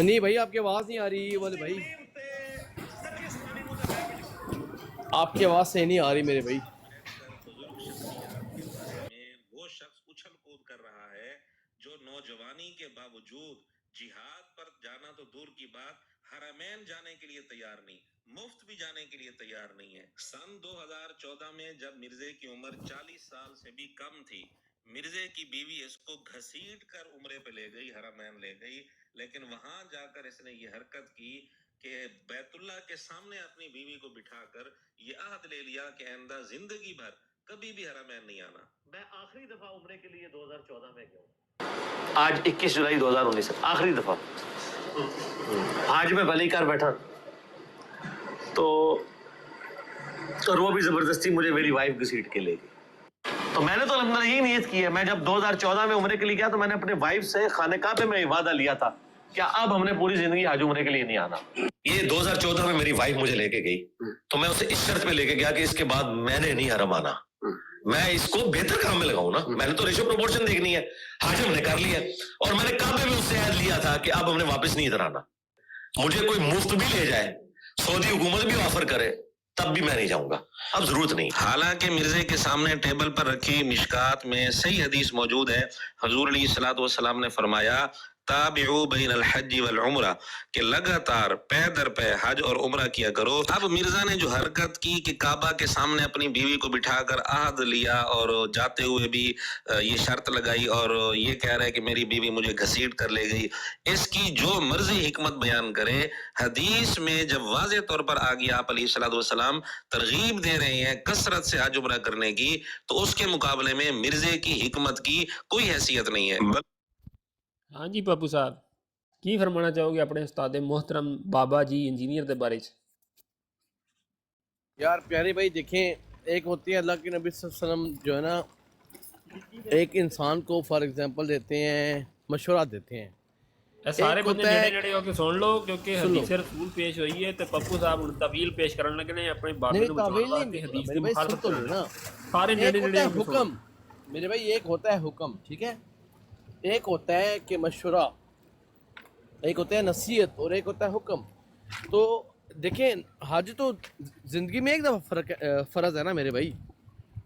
نہیں بھائی آپ کی آواز نہیں آ رہی بولے بھائی، آپ کی آواز صحیح نہیں آ رہی میرے بھائی. بزرگ شخصیات کے بارے میں وہ شخص اچھل کود کر رہا ہے جو نوجوانی کے باوجود جہاد پر جانا تو دور کی بات، حرمین جانے کے لیے تیار نہیں، مفت بھی جانے کے لیے تیار نہیں ہے. سن 2014 میں جب مرزے کی عمر 40 سال سے بھی کم تھی، مرزے کی بیوی اس کو گھسیٹ کر عمرے پہ لے گئی، حرمین لے گئی، لیکن وہاں جا کر اس نے یہ حرکت کی کہ بیت اللہ کے سامنے اپنی بیوی کو بٹھا کر یہ عہد لے لیا کہ آئندہ زندگی بھر کبھی بھی حرمین نہیں آنا. میں آخری دفعہ عمرے کے لیے 2014 میں گیا ہوں، آج 21 جولائی 2019 آخری دفعہ. آج میں بلی کار بیٹھا تو اور وہ بھی زبردستی مجھے میری وائف گھسیٹ کے لے گئی. تو میں نے تو الحمدللہ یہی نیت کی ہے، میں جب 2014 میں عمرے کے لیے گیا تو میں نے اپنے وائف سے خانہ کعبہ میں وعدہ لیا تھا کہ اب ہم نے پوری زندگی حج عمرے کے لیے نہیں آنا. یہ 2014 میں میری وائف مجھے لے کے گئی تو میں اسے اس شرط پہ لے کے گیا کہ اس کے بعد میں نے نہیں حرم آنا، میں اس کو بہتر کام میں لگاؤں نا. میں نے تو ریشو پروپورشن دیکھنی ہے، حج ہم نے کر لیا اور میں نے کعبے میں اس سے عہد لیا تھا کہ اب ہم نے واپس نہیں ادھر آنا. مجھے کوئی مفت بھی لے جائے، سعودی حکومت بھی آفر کرے، تب بھی میں نہیں جاؤں گا، اب ضرورت نہیں. حالانکہ مرزے کے سامنے ٹیبل پر رکھی مشکات میں صحیح حدیث موجود ہے. حضور علیہ الصلوۃ والسلام نے فرمایا تابعوا بین الحج والعمرہ، کہ لگاتار پے در پے حج اور عمرہ کیا کرو. اب مرزا نے جو حرکت کی کہ کعبہ کے سامنے اپنی بیوی کو بٹھا کر عہد لیا اور جاتے ہوئے بھی یہ شرط لگائی اور یہ کہہ رہا ہے کہ میری بیوی مجھے گھسیٹ کر لے گئی، اس کی جو مرضی حکمت بیان کرے، حدیث میں جب واضح طور پر آ گیا آپ علیہ الصلوۃ والسلام ترغیب دے رہے ہیں کثرت سے حج عمرہ کرنے کی، تو اس کے مقابلے میں مرزے کی حکمت کی کوئی حیثیت نہیں ہے. ہاں جی پپو صاحب کی فرمانا چاہو گے اپنے استاد محترم بابا جی انجینئر دے بارے چ؟ یار پیارے بھائی دیکھیں، ایک ہوتی ہے اللہ کے نبی صلی اللہ علیہ وسلم جو ہے نا ایک انسان کو فار ایگزامپل دیتے ہیں، مشورہ دیتے ہیں. سارے ایک بندے ہوتا ہے نیڑے نیڑے ہو کے سن لو کیونکہ سن لو، حدیث رسول پیش ہوئی ہے تو پپو صاحب ہن طویل پیش کرن لگے نے اپنے بابے نہیں نو بچاؤن تعویل واسطے نہیں حدیث میرے دی بھائی، سن مخالفت تو لو کرن نا. لگے. سارے ایک نیڑے ہوتا نیڑے ہے ہو کے سنو. حکم میرے بھائی، ایک ہوتا ہے حکم، ٹھیک ہے، ایک ہوتا ہے کہ مشورہ، ایک ہوتا ہے نصیحت اور ایک ہوتا ہے حکم. تو دیکھیں حج تو زندگی میں ایک دفعہ فرض ہے نا میرے بھائی.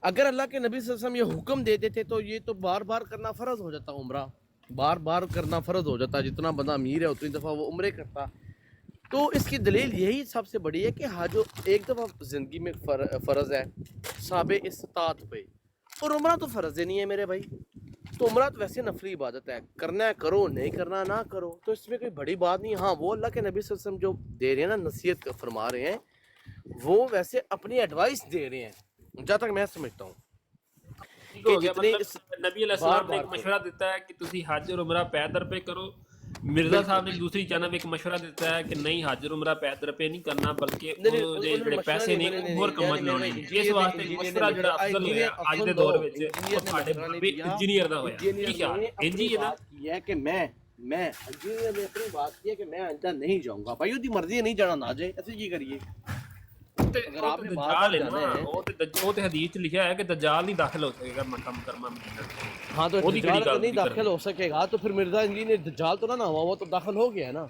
اگر اللہ کے نبی صلی اللہ علیہ وسلم یہ حکم دیتے تھے تو یہ تو بار بار کرنا فرض ہو جاتا، عمرہ بار بار کرنا فرض ہو جاتا، جتنا بندہ امیر ہے اتنی دفعہ وہ عمرے کرتا. تو اس کی دلیل یہی سب سے بڑی ہے کہ حج ایک دفعہ زندگی میں فرض ہے صحاب استطاعت پہ، اور عمرہ تو فرض ہی نہیں ہے میرے بھائی. تو عمرہ تو ویسے نفلی عبادت ہے، کرنا ہے کرو، نہیں کرنا نہ کرو، تو اس میں کوئی بڑی بات نہیں. ہاں وہ اللہ کے نبی صلی اللہ علیہ وسلم جو دے رہے ہیں نا، نصیحت فرما رہے ہیں، وہ ویسے اپنی ایڈوائس دے رہے ہیں جہاں تک میں سمجھتا ہوں ٹھیک کہ ہو گیا، جتنے مطلب نبی علیہ بار السلام نے بار ایک کرو. مشورہ دیتا ہے کہ تسی حج اور عمرہ پیدر پہ کرو. مرزا صاحب نے بالکل دوسری جانب ایک مشورہ دیتا ہے کہ نہیں حج اور عمرہ پیدر پہ نہیں کرنا بلکہ نہیں نہیں، وہ انہوں نے جڑے مشورہ پیسے نہیں نے نہیں وہ ہور نہیں کماں یعنی چ میرے لاਉਣੇ نے. اس انجینئر واسطے انجینئر نے مشورہ جڑا افضل ہویا اج دے دور وچ وہ نے تھاڈے مشورہ نہیں بابے دیا. انجینئر دا ہویا. انجینئر کی خیال نے ہے اپنی انجی ہے نا؟ بات کی ہے کہ میں انجینئر نے اپنی بات کی ہے کہ میں آئندہ نہیں جاؤں گا. بھائی وہ دی مرضی ہے، نہیں جانا نہ جائے، ایسے جی کریے. اگر وہ آپ تے نے بار بار دجال ہے نا، جانا ہے. وہ تے حدیث چ لکھا ہے کہ دجال نہیں داخل ہو سکے گا مکہ مکرمہ مدینہ. ہاں تو وہ دی کیڑی دجال اگر گل نہیں ذکر داخل کرنی. ہو سکے گا تو پھر مرزا انجینئر دجال تو نہ ہوا، وہ تو داخل ہو گیا ہے نا.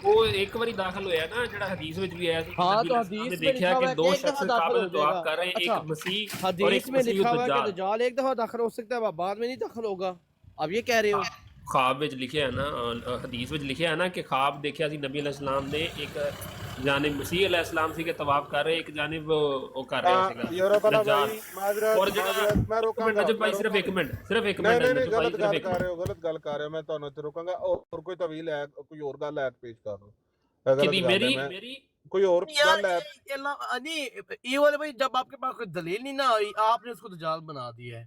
وہ ایک باری داخل ہویا نا، جڑا حدیث وچ بھی آیا سی کہ ہاں نبی تو علیہ السلام نے حدیث میں دیکھا لکھا کہ ہوا ہے کہ دو ایک شخص دفعہ داخل کعبہ ہو میں جائے طواف گا. کر رہے ہیں، ایک اچھا، مسیح اور ایک حدیث میں مسیح لکھا ہوا ہے کہ الدجال. دجال ایک دفعہ داخل ہو سکتا ہے، بعد میں نہیں داخل ہوگا. اب یہ کہہ رہے ہو. خواب وچ لکھیا ہے نا، حدیث وچ لکھیا ہے نا کہ خواب دیکھا سی نبی علیہ السلام نے، ایک جانب مسیح علیہ السلام سی کے طواف کر رہے، ایک جانب وہ کر رہا سیگا یورپ والا دجال. بھائی اور معذرت جڑا معذرت، میں ایک روکاں منٹ گا، نجب میں بھائی، صرف روکاں ایک گا. منٹ، صرف ایک نہیں منٹ نہیں نہیں، نجب بھائی، غلط صرف گل ایک کر منٹ. رہے ہو، غلط گل کر رہے ہو. میں تانوں تے روکاں گا اور کوئی طویل ہے، کوئی اور گل ہے پیش کر رہا ہوں. غلط کدی گل ہے. میری میں میری کوئی اور یار گل ہے. یہ نہیں، یہ والے بھائی جب آپ کے پاس کوئی دلیل نہیں نہ آئی، آپ نے اس کو دجال بنا دیا ہے.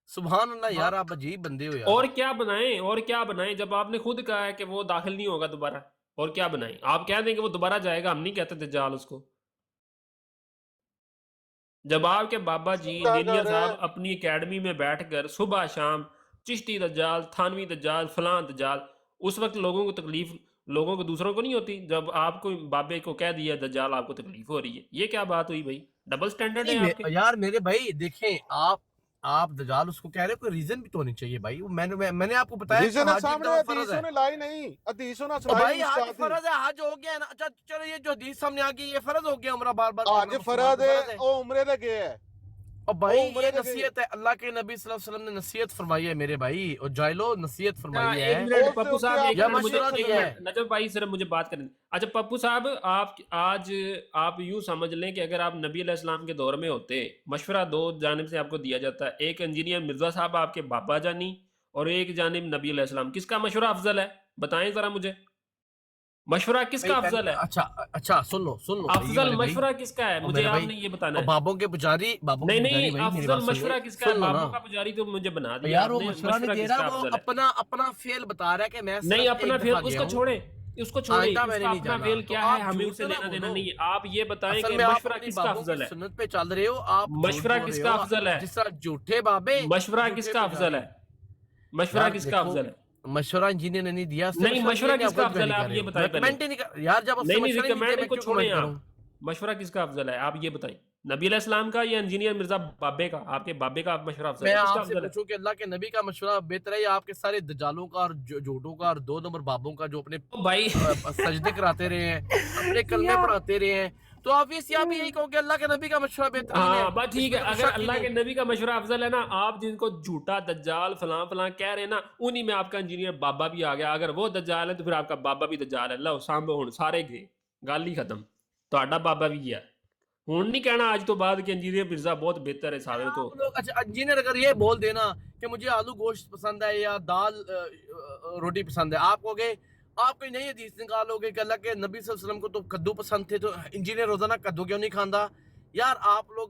سبحان اللہ یار، آپ عجیب بندے ہو یار. اور کیا بنائیں، اور کیا بنائیں جب آپ نے خود کہا ہے کہ وہ داخل نہیں ہوگا دوبارہ؟ اور کیا بنائیں؟ آپ کہہ دیں کہ وہ دوبارہ جائے گا، ہم نہیں کہتے دجال اس کو. جب آپ کے بابا جی کیا کر انجینئر رہے صاحب ہیں؟ اپنی اکیڈمی میں بیٹھ کر صبح شام چشتی دجال، تھانوی دجال، فلاں دجال، اس وقت لوگوں کو تکلیف، لوگوں کو دوسروں کو نہیں ہوتی؟ جب آپ کو بابے کو کہہ دیا دجال آپ کو تکلیف ہو رہی ہے، یہ کیا بات ہوئی بھائی؟ ڈبل سٹینڈرڈ ہیں آپ کے. یار میرے بھائی دیکھیں، آپ دجال اس کو کہہ رہے ہو، کوئی ریزن بھی تو ہونی چاہیے بھائی. میں نے آپ کو بتایا کہ ریزن حج سامنے ایک فرض حدیثوں ہے. نے لائی نہیں، حدیثوں نے او سنائی بھائی حج مشکات فرض ہے، حج ہو گیا نا. اچھا چلو یہ جو حدیث سامنے آ گئی یہ فرض ہو گیا عمرہ بار بار کرنا آج مسلمان فرد پہ ہے فرض ہے. او عمرے دے گئے ہے، اور او بھائی عمرے یہ دے گئے. نصیحت ہے، اللہ کے نبی صلی اللہ علیہ وسلم نے نصیحت فرمائی ہے میرے بھائی، اور جائلو نصیحت فرمائی ایک ہے. منٹ اس سے پپو اس صاحب، سے ایک یا منٹ مجھے مشورہ دیا ہے. نجف بھائی صرف مجھے بات کریں. اچھا پپو صاحب، آپ آج آپ یوں سمجھ لیں کہ اگر آپ نبی علیہ السلام کے دور میں ہوتے، مشورہ دو جانب سے آپ کو دیا جاتا ہے، ایک انجینئر مرزا صاحب آپ کے بابا جانی اور ایک جانب نبی علیہ السلام، کس کا مشورہ افضل ہے؟ بتائیں ذرا مجھے، مشورہ کس کا افضل ہے؟ اچھا سن لو بھائی افضل میرے بھائی. مشورہ کس کا ہے؟ اور مجھے میرے آپ بھائی نے یہ بتانا اور ہے. بابوں کے پجاری نہیں بھائی میری افضل بات سن مشورہ کس کا ہے؟ سن لو نا بابوں کا پجاری تو مجھے بنا دیا یار. آپ وہ نے، مشورہ نہیں دے کس کا رہا، وہ افضل ہے؟ اپنا فیل بتا رہا ہے کہ میں نہیں صرف اپنا ایک فیل دفعہ اس گیا کو ہوں، چھوڑیں، اس کو چھوڑیں، آئندہ اس میں کا نہیں اپنا جانا. فیل تو کیا ہے آپ ہمیں جھوٹ اسے نہ لینا دینا بولو. نہیں ہے. آپ یہ بتائیں اصل کہ میں آپ مشورہ اپنی کس کا بابوں کی افضل ہے؟ سنت پہ چل رہے ہو، آپ جھوٹ مشورہ بول کس رہے کا ہو. افضل ہے؟ جس طرح جھوٹے بابے مشورہ کس جھوٹے کا افضل پجاری. ہے؟ مشورہ یار کس کا دیکھو افضل ہے؟ مشورہ انجینئر نے نہیں دیا، اس سے نہیں مشورہ مشورہ انجینئر نے کس آپ کا غلط افضل گائڈ ہے؟ کر آپ رہے یہ ہو. بتائیں میں پہلے. کمنٹ ہی نہیں کر یار، جب آپ سے نہیں مشورہ نہیں دیا ریکمینڈ میں کو کیوں چھوڑیں کمنٹ آپ، کروں. مشورہ کس کا افضل ہے؟ آپ یہ بتائیں. نبی علیہ السلام کا یا انجینئر مرزا بابے کا؟ آپ کے بابے کا مشورہ افضل میں ہے، کس کا آپ سے افضل ہے؟ پوچھوں کہ اللہ کے نبی کا مشورہ بہتر ہے یا آپ کے سارے دجالوں کا اور جھوٹوں کا اور 2 نمبر بابوں کا جو اپنے بھائی سجدے کراتے رہے ہیں، اپنے کلمے یار پڑھاتے رہے ہیں، تو obviously آپ یہی کہو کہ اللہ کے نبی کا مشورہ بہترین ہے. ہاں بس اس ٹھیک میں ہے. تو کوئی اگر شک ہی اللہ کے نہیں. نبی کا مشورہ افضل ہے نا، آپ جن کو جھوٹا دجال فلاں فلاں کہہ رہے ہیں نا، انہی میں آپ کا انجینئر بابا بھی آ گیا. اگر وہ دجال ہے تو پھر آپ کا بابا بھی دجال ہے. لو سامبو ہن سارے گئے، گل ہی ختم. تہاڈا بابا بھی گیا. ہن نہیں کہنا آج تو بعد کہ انجینئر مرزا بہت بہتر ہے سارے تو. آپ لوگ اچھا انجینئر اگر یہ بول دینا کہ مجھے آلو گوشت پسند ہے یا دال روٹی پسند ہے، آپ کو گے آپ کوئی نئی حدیث نکالو گے کہ اللہ کے نبی صلی اللہ علیہ وسلم کو تو کدو پسند تھے، تو انجینئر روزانہ کدو کیوں نہیں کھاندا؟ یار آپ لوگ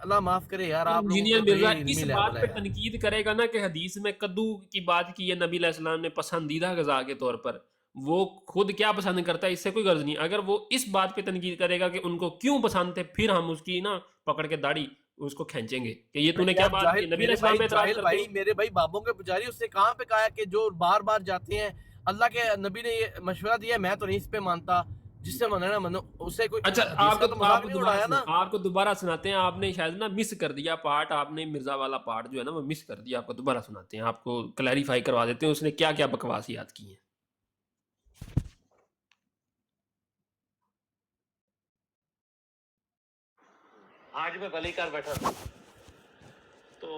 اللہ معاف کرے یار، آپ لوگوں انجینئر کو تو مرزا یہ اس علمی لیول بات پہ ہے. تنقید کرے گا نا کہ حدیث میں کدو کی بات کی ہے نبی علیہ السلام نے پسندیدہ غذا کے طور پر، وہ خود کیا پسند کرتا ہے اس سے کوئی غرض نہیں. اگر وہ اس بات پہ تنقید کرے گا کہ ان کو کیوں پسند تھے، پھر ہم اس کی نا پکڑ کے داڑھی اس کو کھینچیں گے کہ یہ تو نے کیا یار بات جاہل کی. نبی علیہ میرے السلام بھائی، پہ اعتراض جاہل کرتے بھائی ہو. میرے بھائی بابوں کے پجاری اس سے کہاں پہ کہا ہے کہ جو بار بار جاتے ہیں اللہ کے نبی نے یہ مشورہ دیا ہے، میں تو نہیں اس پہ مانتا، جس سے منع نہ منو. اس سے کوئی اچھا حدیث کا تو آپ مذاق کو نہیں دوبارہ اڑایا نا. آپ کو دوبارہ سناتے ہیں. آپ نے شاید نا مس کر دیا پارٹ، آپ نے مرزا والا پارٹ جو ہے نا وہ مس کر دیا. آپ کو دوبارہ سناتے ہیں، آپ کو کلیریفائی کروا دیتے ہیں اس نے کیا کیا بکواسیات کی ہیں. آج میں بلی کر بیٹھا تھا تو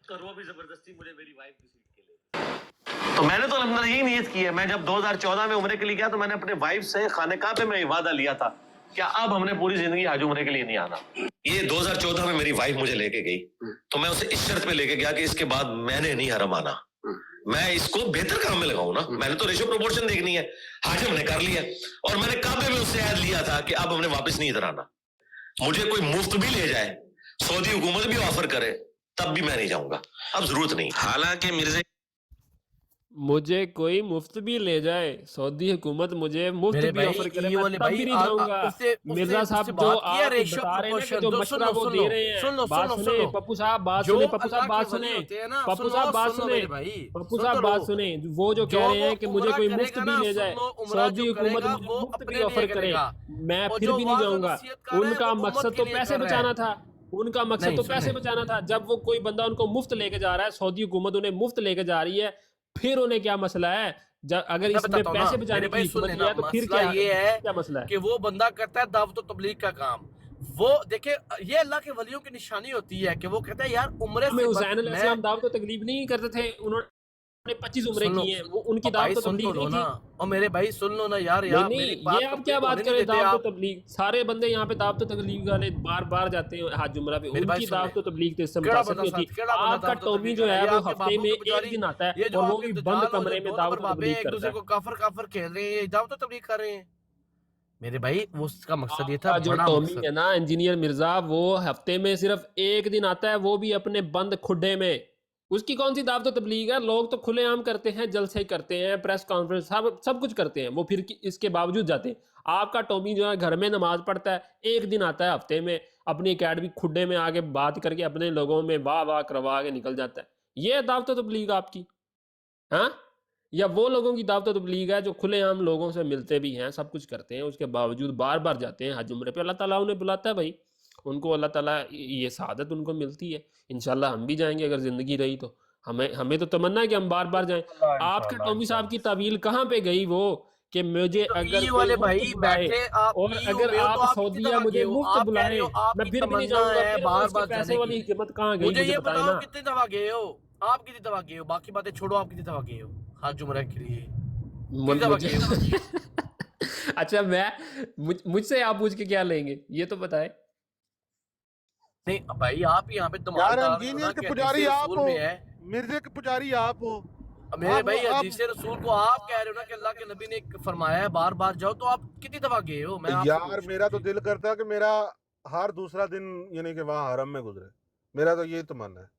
اور وہ بھی زبردستی مجھے میری وائف کی سیٹ کے لیے. تو میں نے تو الحمدللہ یہی نیت کی ہے. میں جب 2014 میں عمرے کے لیے گیا تو میں نے اپنے وائف سے خانہ کعبہ پہ میں وعدہ لیا تھا کہ اب ہم نے پوری زندگی حج عمرے کے لیے نہیں آنا. یہ 2014 میں میری وائف مجھے لے کے گئی تو میں اسے اس شرط پہ لے کے گیا کہ اس کے بعد میں نے نہیں حرم آنا، میں اس کو بہتر کام میں لگاؤں نا. میں نے تو ریشو پروپورشن دیکھنی ہے. حج ہم نے کر لیا اور میں نے کعبے میں اس سے عہد لیا تھا کہ اب ہم نے واپس نہیں ادھر آنا. مجھے کوئی مفت بھی لے جائے، سعودی حکومت بھی آفر کرے، تب بھی میں نہیں جاؤں گا. اب ضرورت نہیں. حالانکہ مرزا مجھے کوئی مفت بھی لے جائے، سعودی حکومت مجھے مفت میرے بھی بھائی آفر کرے، یہ میں والے تب بھائی بھی نہیں جاؤں گا. مرزا اس سے صاحب جو بات کیا آپ ریشو بتا رہے ہیں نا کہ پروپورشن. جو سن مشورہ لو وہ سن دے لو رہے ہیں، سن لو بات سن لو سن سنیں لو پپو صاحب، بات جو سنیں پپو صاحب، اللہ بات کے ولی سنیں ہوتے ہیں نا، پپو سن صاحب، لو بات سن لو سنیں میرے بھائی، پپو سن صاحب، تو بات رہو. سنیں. وہ جو جو کہہ رہے وہ ہیں کہ مجھے عمرہ کوئی کرے مفت گا بھی نا، لے سن جائے، لو، عمرہ جو سعودی کرے حکومت گا مجھے وہ مفت بھی اپنے لیے آفر کرے کرے، گا، میں اور پھر جو بھی نہیں وعظ و جاؤں گا. نصیحت کر رہا ان ہے کا وہ امت مقصد کے تو لیے پیسے کر رہا ہے. بچانا تھا، ان کا مقصد نہیں تو پیسے سنیں، بچانا تھا. جب وہ کوئی بندہ ان کو مفت لے کے جا رہا ہے، سعودی حکومت انہیں مفت لے کے جا رہی ہے، پھر انہیں کیا مسئلہ ہے؟ اگر میں اس میں بتاتا ہوں نا پیسے میرے بچانے بھائی، کی سن حکمت لینا. ہے تو پھر مسئلہ یہ ہے کیا مسئلہ ہے؟ کہ وہ بندہ کرتا ہے دعوت و تبلیغ کا کام. وہ دیکھیں یہ اللہ کے ولیوں کی نشانی ہوتی ہے کہ وہ کہتا ہے یار عمرے ہمیں سے حسین علیہ میں السلام دعوت و تکلیف نہیں کرتے تھے، انہوں نے 25 عمرے سن لو. کی ہیں، وہ ان کی اور بھائی دعوت و سن تو تبلیغ لو نہیں نا، تھی. اور میرے بھائی سن لو نا یار، نہیں میری نہیں، بات یہ آپ کیا کمپلیٹ بات ہونے نہیں کریں دیتے دعوت و آپ. تبلیغ؟ سارے بندے یہاں پہ دعوت و تبلیغ والے بار بار جاتے ہیں حج عمرہ پہ، میرے ان بھائی کی سن لے، دعوت و تبلیغ تو اس سے کیڑا متاثر بندہ نہیں ساتھ، ہوتی. کیڑا بندہ آپ کا دعوت و ٹومی تبلیغ جو کر رہا ہے ہے؟ یہ وہ آپ کے ہفتے بابوں میں کے ایک پجاری، دن آتا ہے یہ جو اور آپ وہ کے بھی بند دجال اور کمرے میں دو دعوت نمبر و بابے تبلیغ ایک کرتا دوسرے ہے. کو کافر کافر کھیل رہے ہیں، یہ دعوت و تبلیغ کر رہے ہیں. میرے بھائی وہ اس کا مقصد یہ آپ تھا، کا جو بڑا ٹومی مقصد. ہے نا انجینئر مرزا، وہ ہفتے میں صرف ایک دن آتا ہے، وہ بھی اپنے بند کھڈے میں. اس کی کون سی دعوت و تبلیغ ہے؟ لوگ تو کھلے عام کرتے ہیں، جلسے کرتے ہیں، پریس کانفرنس سب کچھ کرتے ہیں، وہ پھر اس کے باوجود جاتے ہیں. آپ کا ٹومی جو ہے گھر میں نماز پڑھتا ہے، ایک دن آتا ہے ہفتے میں، اپنی اکیڈمی کھڈے میں آگے بات کر کے اپنے لوگوں میں واہ واہ کروا کے نکل جاتا ہے. یہ دعوت و تبلیغ آپ کی؟ ہاں؟ یا وہ لوگوں کی دعوت و تبلیغ ہے جو کھلے عام لوگوں سے ملتے بھی ہیں، سب کچھ کرتے ہیں، اس کے باوجود بار بار جاتے ہیں حج عمرے پہ؟ اللہ تعالیٰ انہیں بلاتا ہے بھائی. ان کو اللہ تعالیٰ یہ سعادت ان کو ملتی ہے. انشاءاللہ ہم بھی جائیں گے اگر زندگی رہی تو. ہمیں تو تمنا ہے کہ ہم بار بار جائیں. آپ کے ٹومی صاحب کی تعویل کہاں پہ گئی وہ کہ مجھے تو اگر EU کوئی والے مفت بھائی بلائے بیٹھے آپ اور EU اگر میں ہو تو آپ آپ کتنی سعودیہ دفعہ مجھے گئے ہو؟ مفت آپ کہہ رہے بلائیں ہو آپ میں کی پھر بھی نہیں تمنا جاؤں گا. ہے پھر بار اس کے بار پیسے جانے والی کی. حکمت کہاں گئی مجھے مجھے یہ بتائیں بتاؤ نا. کتنی دفعہ گئے ہو؟ آپ کتنی دفعہ گئے ہو؟ باقی باتیں چھوڑو، آپ کتنی دفعہ گئے ہو حج عمرہ کے لیے؟ کتنی دفعہ مجھے گئے ہو؟ اچھا مجھ سے آپ پوچھ کے کیا لیں گے یہ تو بتائیں. نہیں بھائی آپ یہاں پہ دمال یار ڈال رہے ہو نا انجینئر کے کہ حدیث پجاری آپ رسول ہو، میں ہے. مرزے کے پجاری آپ ہو. میرے بھائی آپ حدیث رسول کو آپ کہہ رہے ہو نا کہ اللہ کے نبی نے فرمایا ہے بار بار جاؤ، تو آپ کتنی دفعہ گئے ہو؟ میں آپ سے یار پوچھ میرا تو جی. دل کرتا ہے کہ میرا ہر دوسرا دن یعنی کہ وہاں حرم میں گزرے. میرا تو یہ تمنا ہے.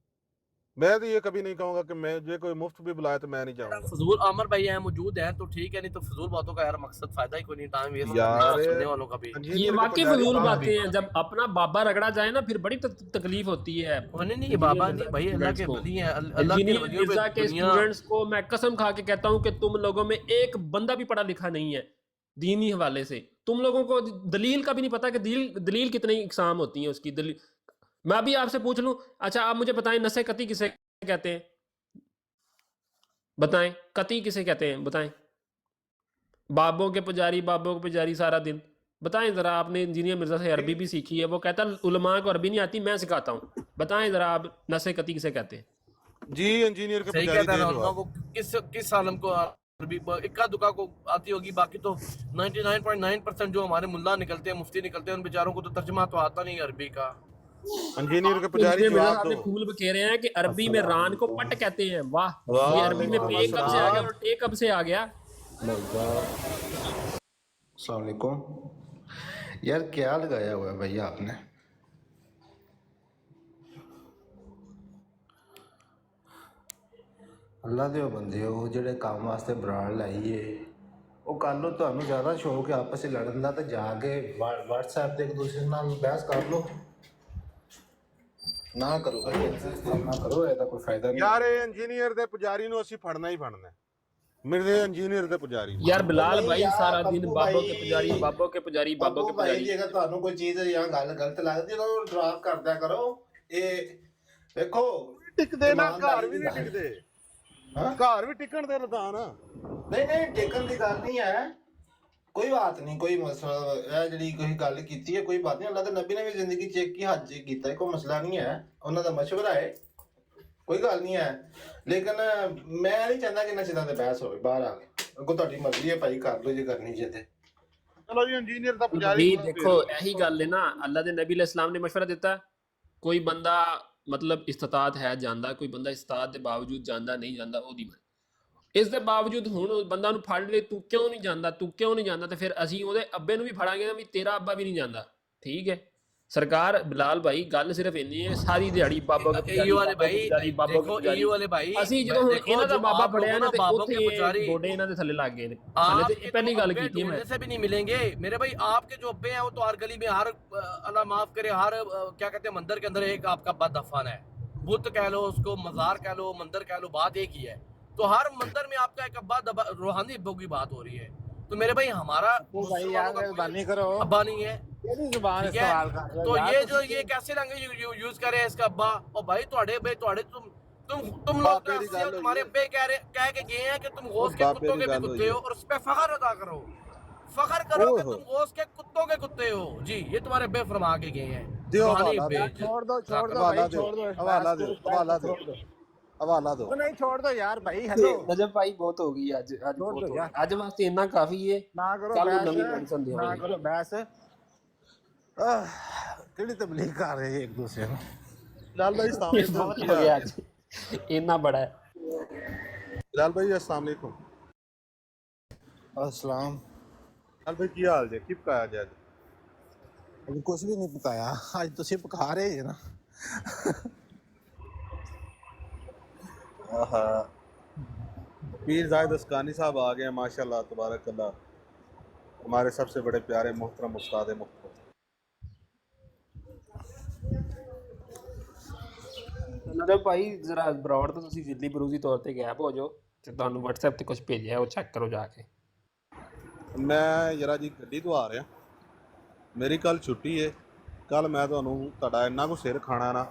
میں تو یہ کبھی نہیں کہوں گا کہ مجھے کوئی مفت بھی بلائے تو میں نہیں جاؤں گا. فضول عامر بھائی یہاں موجود ہیں تو ٹھیک ہے، نہیں تو فضول باتوں کا یار مقصد فائدہ ہی کوئی نہیں، ٹائم ویسٹ کرنے یار کا سننے والوں کا بھی. یہ انجینئر کے واقعی پجاری فضول ہمارا باتیں بھی. ہیں. جب اپنا بابا رگڑا جائے نا پھر بڑی تکلیف ہوتی ہے نہیں انجینئر بابا مرزا نہیں کے بھائی، اللہ اسٹوڈنٹس کے کو. ولی ہیں، اللہ کے انجینئر ولیوں پہ مرزا کے دنیا. اسٹوڈنٹس کو میں قسم کھا کے کہتا ہوں کہ تم لوگوں میں ایک بندہ بھی پڑھا لکھا نہیں ہے دینی حوالے سے. تم لوگوں کو دلیل کا بھی نہیں پتا کہ دلیل کتنی اقسام ہوتی ہیں اس کی دلیل. میں ابھی آپ سے پوچھ لوں، اچھا آپ مجھے بتائیں نسِ قطعی کسے کہتے ہیں؟ بتائیں قطعی کسے کہتے ہیں؟ بتائیں. بابوں کے پجاری سارا دن. بتائیں ذرا، آپ نے انجینئر مرزا سے عربی بھی سیکھی ہے، وہ کہتا ہے علماء کو عربی نہیں آتی میں سکھاتا ہوں. بتائیں ذرا آپ نسِ قطعی کسے کہتے ہیں؟ جی انجینئر کے صحیح پجاری کہتا ہے دے علماء جواب. کو کس عالم کو عربی اکا دکا کو آتی ہوگی، باقی تو 99.9% جو ہمارے ملا نکلتے ہیں، مفتی نکلتے ہیں، ان بیچاروں کو تو ترجمہ تو آتا نہیں عربی کا. انجینئر کے پجاری انجینئر مرزا جواب صاحب دو. نے پھول بکھیرے ہیں کہ عربی میں السلام ران کو علیکم. پٹ کہتے ہیں. واہ، یہ عربی میں وعلیکم پے کب سے آ گیا السلام. اور ٹے کب سے آ گیا؟ السلام علیکم. یار کیا لگایا ہوا ہے بھیا آپ نے؟ اللہ دے بندے ہو جڑے کام واسطے براڑ لائیے وہ کر لو. تمہیں زیادہ شوق ہے آپس میں لڑن کا تو جا کے واٹس ایپ سے ایک دوسرے نال بحث کر لو. نہ کرو بھائی، ایسا کام نہ کرو، ایسا کوئی فائدہ نہیں یار ہے. انجینئر دے پجاری نو اسی پھڑنا ہی پھڑنا ہے. میرے انجینئر دے پجاری نو. یار وہ بلال نہیں بھائی یار سارا دن پپو بابوں کے پجاری، بھائی، بابوں کے پجاری، بابوں کے پپو بھائی پجاری. جی اگر تمہیں کوئی چیز یا گل غلط لگتی ہے تو ڈراپ کر دیا کرو. یہ دیکھو ٹکدے نا گھر ایمانداری بھی کی نہیں گل ٹکدے. ہاں گھر بھی ٹکن دے رہا نا. نہیں ٹیکن کی گل نہیں ہے، کوئی بات نہیں، کوئی مسئلہ ہے جڑی کوئی گل کیتی ہے کوئی بات نہیں. اللہ کے نبی نے بھی زندگی چیک کی، حج کیتا ہے، کوئی مسئلہ نہیں ہے. انہوں کا مشورہ ہے، کوئی گل نہیں ہے. لیکن میں نہیں چاہتا کہ انہاں چیزاں تے بحث ہوئے باہر آ کے. اگوں تہاڈی مرضی ہے بھائی، کر لو جے کرنی جے تے. چلو جی انجینئر دا پجاری بھائی کون دیکھو پیش یہی گل ہے نا، اللہ دے نبی علیہ السلام نے مشورہ دیتا ہے. کوئی بندہ مطلب استطاعت ہے جاندا، کوئی بندہ استطاعت دے باوجود جاندا نہیں جاندا او دی اس دے باوجود ہن بندہ نو پھڑ لے تو کیوں نہیں جاندا، تو کیوں نہیں جاندا، تے پھر اسی اودے ابے نو بھی پھڑاں گے بھی تیرا ابا بھی نہیں جاندا. ٹھیک ہے سرکار بلال بھائی گل صرف اینی ہے، ساری دیہڑی بابا کے EU پجاری، والے بابا کے بھائی پجاری، بابا کے دیکھو، پجاری. EU والے بھائی اسی جدوں ہن دیکھو، انہاں دا جو بابا آپ پڑیا لوگوں نا نا تے بابوں اوتھے کے پجاری، گوڈے انہاں دے تھلے لگ گئے نے. ہلے تے آپ کے تو پہلی گل ابے کیتی ہے میں. ڈھونڈنے سے بھی نہیں ملیں گے میرے بھائی. آپ کے جو ابے ہیں وہ تو ہر گلی میں، ہر اللہ معاف کرے، ہر کیا کہتے ہیں مندر کے اندر ایک آپ کا بد دفن ہے. بت کہہ لو اس کو، مزار کہہ لو، مندر کہہ لو، بات ایک ہی ہے. تو ہر مندر میں آپ کا ایک ابا روحانی ابو کی بات ہو رہی ہے. تو میرے بھائی ہمارا وہ بھائی مسلمانوں یار کا کوئی مہربانی کرو، ابا نہیں ہے. کیڑی زبان ٹھیک ہے، استعمال کر رہے ہو تو یار یہ جو تسی. یہ کیسے لینگویج یوز کرے اس کا ابا. اور بھائی تم لوگ تو بابے دی ایسے ہو، گل ہوئی تمہارے ہے. ابے کہہ کے گئے ہیں کہ تم او غوث کے بابے کتوں دی کے بھی گل کتے ہوئی ہے. ہو، اور اس پہ فخر ادا کرو. فخر کرو اوہ کہ ہو تم غوث کے کتوں کے کتے ہو. جی یہ تمہارے ابے فرما کے گئے ہیں. دیو روحانی حوالہ ابے دو. یار چھوڑ دو حوالہ بھائی، دیو، چھوڑ دو اس حوالہ بحث دیو، کو، حوالہ دیو، چھوڑ دو. حوالہ دو. وہ نہیں چھوڑ دو یار بھائی. جی ہیلو نجف بھائی بہت ہو گئی آج چھوڑ بہت دو ہو یار، گئی اج واسطے اتنا کافی ہے. نہ کرو کل بحث، نویں میڈیسن نہ دیواں گے. کرو بحث. کیڑی تبلیغ کر رہے ہیں ایک دوسرے کو. بلال بھائی السلام علیکم، بہت کی ہو حال؟ گیا آج اتنا بڑا ہے. بلال بھائی السلام علیکم. السلام. بلال بھائی کی حال جے؟ کی پکایا جائے؟ ابھی کچھ بھی نہیں پکایا، آج تسی پکا رہے ہیں نا. آہا، پیر زاہد اسکانی صاحب آ گئے ہیں، ماشاءاللہ تبارک اللہ، ہمارے سب سے بڑے پیارے محترم استاد محترم. نجف بھائی ذرا براڈ تو تسی ذلی بروزی طور تے غائب ہو جاؤ تے تانوں WhatsApp تے کچھ بھیجیا ہے وہ چیک کرو جا کے. میں یرا جی گڈی تو آ رہا، میری کل چھٹی ہے. ਕੱਲ ਮੈਂ ਤੁਹਾਨੂੰ ਤੁਹਾਡਾ ਇੰਨਾ ਕੁ ਸਿਰ ਖਾਣਾ ਨਾ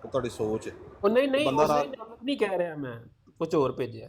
ਕਿ ਤੁਹਾਡੀ ਸੋਚ ਉਹ ਨਹੀਂ ਨਹੀਂ ਬੰਦਾ ਉਸਨੇ ਗਲਤ ਨਹੀਂ ਕਹਿ ਰਿਹਾ ਮੈਂ, ਕੁਝ ਹੋਰ ਭੇਜਿਆ।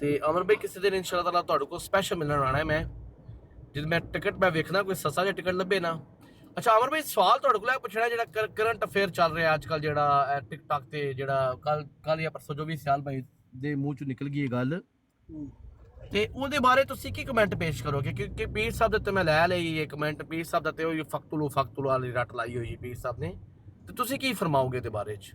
ਤੇ ਅਮਰ ਭਾਈ ਕਿਸੇ ਦਿਨ ਇਨਸ਼ਾ ਅੱਲਾਹ ਤਾਲਾ ਤੁਹਾਡੇ ਕੋਲ ਸਪੈਸ਼ਲ ਮਿਲਣ ਆਣਾ ਹੈ। ਮੈਂ ਜਦ ਮੈਂ ਟਿਕਟ ਮੈਂ ਵੇਖਣਾ ਕੋਈ ਸਸਤਾ ਜਿਹਾ ਟਿਕਟ ਲੱਭੇ ਨਾ। ਅੱਛਾ ਅਮਰ ਭਾਈ ਸਵਾਲ ਤੁਹਾਡੇ ਕੋਲ ਪੁੱਛਣਾ, ਜਿਹੜਾ ਕਰੰਟ ਅਫੇਅਰ ਚੱਲ ਰਿਹਾ ਅੱਜ ਕੱਲ, ਜਿਹੜਾ ਟਿਕਟੌਕ ਤੇ ਜਿਹੜਾ ਕੱਲ ਜਾਂ ਪਰਸੋਂ ਜੋ ਵੀ ਸਿਆਲ ਭਾਈ ਦੇ ਮੂੰਹ ਚੋਂ ਨਿਕਲ ਗਈ ਇਹ ਗੱਲ, ਤੇ ਉਹਦੇ ਬਾਰੇ ਤੁਸੀਂ ਕੀ ਕਮੈਂਟ ਪੇਸ਼ ਕਰੋਗੇ? ਕਿਉਂਕਿ ਪੀਰ ਸਾਹਿਬ ਦੇ ਤੇ ਮੈਂ ਲੈ ਲਈ ਇਹ ਕਮੈਂਟ, ਪੀਰ ਸਾਹਿਬ ਦਾ ਤੇ ਉਹ ਫਕਤੁਲੂ ਵਾਲੀ ਰੱਟ ਲਾਈ ਹੋਈ ਪੀਰ ਸਾਹਿਬ ਨੇ, ਤੇ ਤੁਸੀਂ ਕੀ ਫਰਮਾਓਗੇ ਇਹਦੇ ਬਾਰੇ ਚ?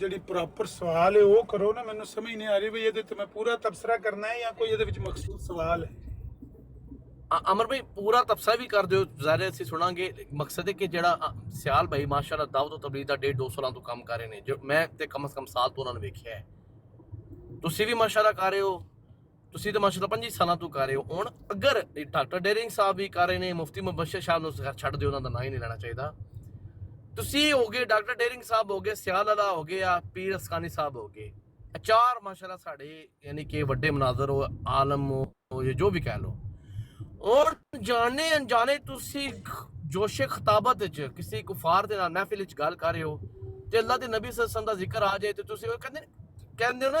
ਜਿਹੜੀ ਪ੍ਰੋਪਰ ਸਵਾਲ ਹੈ ਉਹ ਕਰੋ ਨਾ, ਮੈਨੂੰ ਸਮਝ ਨਹੀਂ ਆ ਰਹੀ ਵੀ ਇਹਦੇ ਤੇ ਮੈਂ ਪੂਰਾ ਤਬਸਰਾ ਕਰਨਾ ਹੈ ਜਾਂ ਕੋਈ ਇਹਦੇ ਵਿੱਚ ਮਖਸੂਸ ਸਵਾਲ ਹੈ। ਅਮਰ ਭਾਈ ਪੂਰਾ ਤਬਸਰਾ ਵੀ ਕਰ ਦਿਓ, ਜ਼ਾਹਿਰ ਅਸੀਂ ਸੁਣਾਂਗੇ। ਮਕਸਦ ਹੈ ਕਿ ਜਿਹੜਾ ਸਿਆਲ ਭਾਈ ਮਾਸ਼ਾਅੱਲਾ ਦਾਵਤ ਤੇ ਤਬਲੀਗ ਦਾ 1.5-2 ਸਾਲਾਂ ਤੋਂ ਕੰਮ ਕਰ ਰਹੇ ਨੇ, ਜੋ ਮੈਂ ਤੇ ਕਮ ਸੇ ਕਮ ਸਾਲ ਤੋਂ ਉਹਨਾਂ ਨੂੰ ਵੇਖਿਆ ਹੈ। ਤੁਸੀਂ ਵੀ ਮਾਸ਼ਾਅੱਲਾ ਕਰ ਰਹੇ ਹੋ, ਤੁਸੀਂ ਤਾਂ ਮਾਸ਼ਾਅੱਲਾ 25 ਸਾਲਾਂ ਤੋਂ ਕਰ ਰਹੇ ਹੋ। ਹੁਣ ਅਗਰ ਡਾਕਟਰ ਡੇਰਿੰਗ ਸਾਹਿਬ ਵੀ ਕਰ ਰਹੇ ਨੇ, ਮੁਫਤੀ ਮੁਬਸ਼ਰ ਸਾਹਿਬ ਨੂੰ ਛੱਡ ਦਿਓ, ਉਹਨਾਂ ਦਾ ਨਾਂ ਹੀ ਨਹੀਂ ਲੈਣਾ ਚਾਹੀਦਾ। ਤੁਸੀਂ ਹੋ ਗਏ, ਡਾਕਟਰ ਡੇਰਿੰਗ ਸਾਹਿਬ ਹੋ ਗਏ, ਸਿਆਲ ਵਾਲਾ ਹੋ ਗਏ, ਆ ਪੀਰ ਅਸਕਾਨੀ ਸਾਹਿਬ ਹੋ ਗਏ, ਚਾਰ ਮਾਸ਼ਾਅੱਲਾ ਸਾਡੇ ਯਾਨੀ ਕਿ ਵੱਡੇ ਮਨਾਜ਼ਰ ਹੋ, ਆਲਮ ਹੋ, ਜੋ ਵੀ ਕਹਿ ਲਓ। ਔਰ ਜਾਣੇ ਅਣਜਾਣੇ ਤੁਸੀਂ ਜੋਸ਼ੇ ਖਤਾਬਤ ਵਿੱਚ ਕਿਸੇ ਕੁਫਾਰ ਦੇ ਨਾਲ ਮਹਿਫਿਲ ਵਿੱਚ ਗੱਲ ਕਰ ਰਹੇ ਹੋ ਤੇ ਅੱਲਾਹ ਦੇ ਨਬੀ ਸੱਲੱਲਾਹੁ ਅਲੈਹਿ ਵਸੱਲਮ ਦਾ ਜ਼ਿਕਰ ਆ ਜਾਏ ਤੇ ਤੁਸੀਂ ਉਹ ਕਹਿੰਦੇ ਹੋ ਨਾ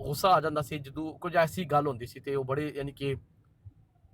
ਗੁੱਸਾ ਆ ਜਾਂਦਾ ਸੀ ਜਦੋਂ ਕੁਝ ਐਸੀ ਗੱਲ ਹੁੰਦੀ ਸੀ ਤੇ ਉਹ ਬੜੇ ਯਾਨੀ ਕਿ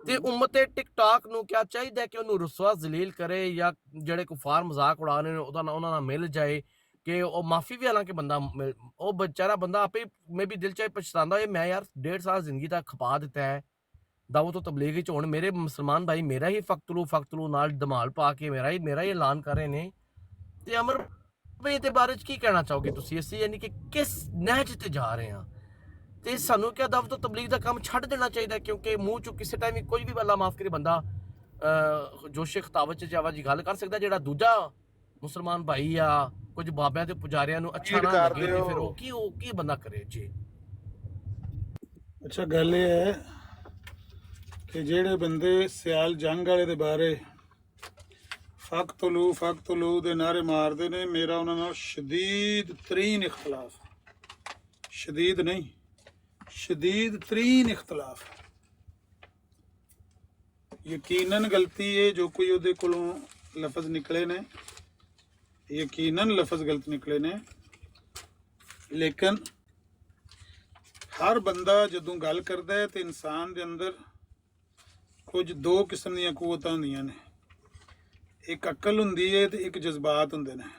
ਤੇ ਉਮਤ ਟਿਕਟੌਕ ਨੂੰ ਕਿਆ ਚਾਹੀਦਾ ਕਿ ਉਹਨੂੰ ਰਸਵਾ ਜ਼ਲੀਲ ਕਰੇ ਜਾਂ ਜਿਹੜੇ ਕੁਫਾਰ ਮਜ਼ਾਕ ਉਡਾ ਰਹੇ ਨੇ ਉਹਨਾਂ ਨਾਲ ਮਿਲ ਜਾਏ ਕਿ ਉਹ ਮਾਫੀ ਵੀ, ਹਾਲਾਂਕਿ ਬੰਦਾ ਉਹ ਵਿਚਾਰਾ ਬੰਦਾ ਆਪੇ ਮੈਂ ਵੀ ਦਿਲ ਚ ਪਛਤਾਉਂਦਾ ਹੈ, ਮੈਂ ਯਾਰ 1.5 ਸਾਲ ਜ਼ਿੰਦਗੀ ਦਾ ਖਪਾ ਦਿੱਤਾ ਹੈ ਦਾਵਤ ਤੋਂ ਤਬਲੀਗ ਵਿੱਚ। ਹੁਣ ਮੇਰੇ ਮੁਸਲਮਾਨ ਭਾਈ ਮੇਰਾ ਹੀ ਫਕਤਲੂ ਨਾਲ ਧਮਾਲ ਪਾ ਕੇ ਮੇਰਾ ਹੀ ਐਲਾਨ ਕਰ ਰਹੇ ਨੇ। ਤੇ ਅਮਰ ਭਾਈ ਇਹਦੇ ਬਾਰੇ ਚ ਕੀ ਕਹਿਣਾ ਚਾਹੋਗੇ ਤੁਸੀਂ? ਅਸੀਂ ਯਾਨੀ ਕਿ ਕਿਸ ਨਹਿਜ ਤੇ ਜਾ ਰਹੇ ਹਾਂ ਤੇ ਸਾਨੂੰ ਕਿਆ ਦਾਵਤ ਤਬਲੀਗ ਦਾ ਕੰਮ ਛੱਡ ਦੇਣਾ ਚਾਹੀਦਾ? ਕਿਉਂਕਿ ਮੂੰਹ ਚੋਂ ਕਿਸੇ ਟਾਈਮ ਵੀ ਕੋਈ ਵੀ ਅੱਲਾ ਮਾਫ ਕਰੇ ਬੰਦਾ ਜੋਸ਼ੇ ਖਤਾਬਤ ਚ ਜਾਵਾ ਜੀ ਗੱਲ ਕਰ ਸਕਦਾ, ਜਿਹੜਾ ਦੂਜਾ ਮੁਸਲਮਾਨ ਭਾਈ ਆ ਕੁਝ ਬਾਬਿਆਂ ਤੇ ਪੁਜਾਰੀਆਂ ਨੂੰ ਅੱਛਾ ਨਾ ਲੱਗੇ ਤੇ ਫਿਰ ਉਹ ਕੀ ਬੰਦਾ ਕਰੇ ਜੀ? ਅੱਛਾ ਗੱਲ ਇਹ ਹੈ ਕਿ ਜਿਹੜੇ ਬੰਦੇ ਸਿਆਲ ਜੰਗ ਵਾਲੇ ਦੇ ਬਾਰੇ ਫਕਤਲੂ ਦੇ ਨਾਰੇ ਮਾਰਦੇ ਨੇ, ਮੇਰਾ ਉਹਨਾਂ ਨਾਲ ਸ਼ਦੀਦ ਤਰੀਨ ਇਖਤਲਾਫ, ਸ਼ਦੀਦ ਨਹੀਂ ਸ਼ਦੀਦ ਤਰੀਨ ਇਖਤਲਾਫ। ਯਕੀਨਨ ਗਲਤੀ ਹੈ ਜੋ ਕੋਈ ਉਹਦੇ ਕੋਲੋਂ ਲਫ਼ਜ਼ ਨਿਕਲੇ ਨੇ, ਯਕੀਨਨ ਲਫ਼ਜ਼ ਗਲਤ ਨਿਕਲੇ ਨੇ, ਲੇਕਿਨ ਹਰ ਬੰਦਾ ਜਦੋਂ ਗੱਲ ਕਰਦਾ ਹੈ ਤੇ ਇਨਸਾਨ ਦੇ ਅੰਦਰ ਕੁਝ ਦੋ ਕਿਸਮ ਦੀਆਂ ਕੂਵਤਾਂ ਹੁੰਦੀਆਂ ਨੇ, ਇੱਕ ਅਕਲ ਹੁੰਦੀ ਹੈ ਤੇ ਇੱਕ ਜਜ਼ਬਾਤ ਹੁੰਦੇ ਨੇ।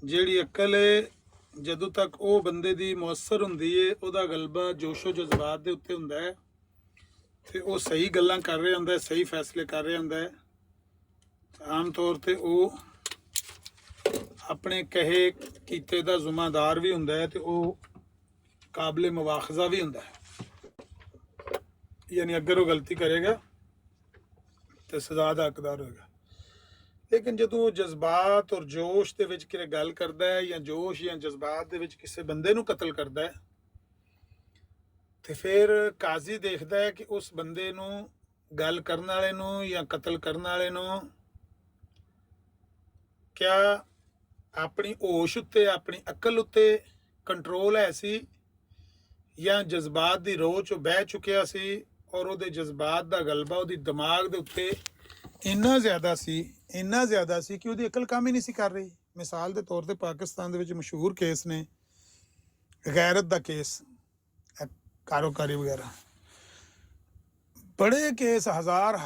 ਜਿਹੜੀ ਅਕਲ ਹੈ ਜਦੋਂ ਤੱਕ ਉਹ ਬੰਦੇ ਦੀ ਮੁਅੱਸਰ ਹੁੰਦੀ ਹੈ, ਉਹਦਾ ਗਲਬਾ ਜੋਸ਼ੋ ਜਜ਼ਬਾਤ ਦੇ ਉੱਤੇ ਹੁੰਦਾ ਹੈ ਤੇ ਉਹ ਸਹੀ ਗੱਲਾਂ ਕਰ ਰਿਹਾ ਹੁੰਦਾ ਹੈ, ਸਹੀ ਫੈਸਲੇ ਕਰ ਰਿਹਾ ਹੁੰਦਾ ਹੈ। ਆਮ ਤੌਰ ਤੇ ਉਹ ਆਪਣੇ ਕਹੇ ਕੀਤੇ ਦਾ ਜ਼ਿੰਮੇਦਾਰ ਵੀ ਹੁੰਦਾ ਹੈ ਤੇ ਉਹ ਕਾਬਲੇ ਮੁਆਖਜ਼ਾ ਵੀ ਹੁੰਦਾ ਹੈ। ਯਾਨੀ ਅਗਰ ਉਹ ਗਲਤੀ ਕਰੇਗਾ ਤੇ ਸਜ਼ਾ ਦਾ ਹੱਕਦਾਰ ਹੋਏਗਾ। ਲੇਕਿਨ ਜਦੋਂ ਉਹ ਜਜ਼ਬਾਤ ਔਰ ਜੋਸ਼ ਦੇ ਵਿੱਚ ਕਿਤੇ ਗੱਲ ਕਰਦਾ ਹੈ ਜਾਂ ਜੋਸ਼ ਜਾਂ ਜਜ਼ਬਾਤ ਦੇ ਵਿੱਚ ਕਿਸੇ ਬੰਦੇ ਨੂੰ ਕਤਲ ਕਰਦਾ ਹੈ ਤੇ ਫਿਰ ਕਾਜ਼ੀ ਦੇਖਦਾ ਹੈ ਕਿ ਉਸ ਬੰਦੇ ਨੂੰ, ਗੱਲ ਕਰਨ ਵਾਲੇ ਨੂੰ ਜਾਂ ਕਤਲ ਕਰਨ ਵਾਲੇ ਨੂੰ, ਕਿਆ ਆਪਣੀ ਹੋਸ਼ ਉੱਤੇ, ਆਪਣੀ ਅਕਲ ਉੱਤੇ ਕੰਟਰੋਲ ਹੈ ਸੀ ਜਾਂ ਜਜ਼ਬਾਤ ਦੀ ਰੋਹ 'ਚ ਬਹਿ ਚੁੱਕਿਆ ਸੀ ਔਰ ਉਹਦੇ ਜਜ਼ਬਾਤ ਦਾ ਗਲਬਾ ਉਹਦੀ ਦਿਮਾਗ ਦੇ ਉੱਤੇ ਇੰਨਾ ਜ਼ਿਆਦਾ ਸੀ ਕਿ ਉਹਦੀ ਅਕਲ ਕੰਮ ਹੀ ਨਹੀਂ ਸੀ ਕਰ ਰਹੀ। ਮਿਸਾਲ ਦੇ ਤੌਰ ਤੇ ਪਾਕਿਸਤਾਨ ਦੇ ਵਿੱਚ ਮਸ਼ਹੂਰ ਕੇਸ ਨੇ ਗੈਰਤ ਦਾ ਕੇਸ, ਕਾਰੋਕਾਰੀ ਵਗੈਰਾ, ਬੜੇ ਕੇਸ, ਹਜ਼ਾਰ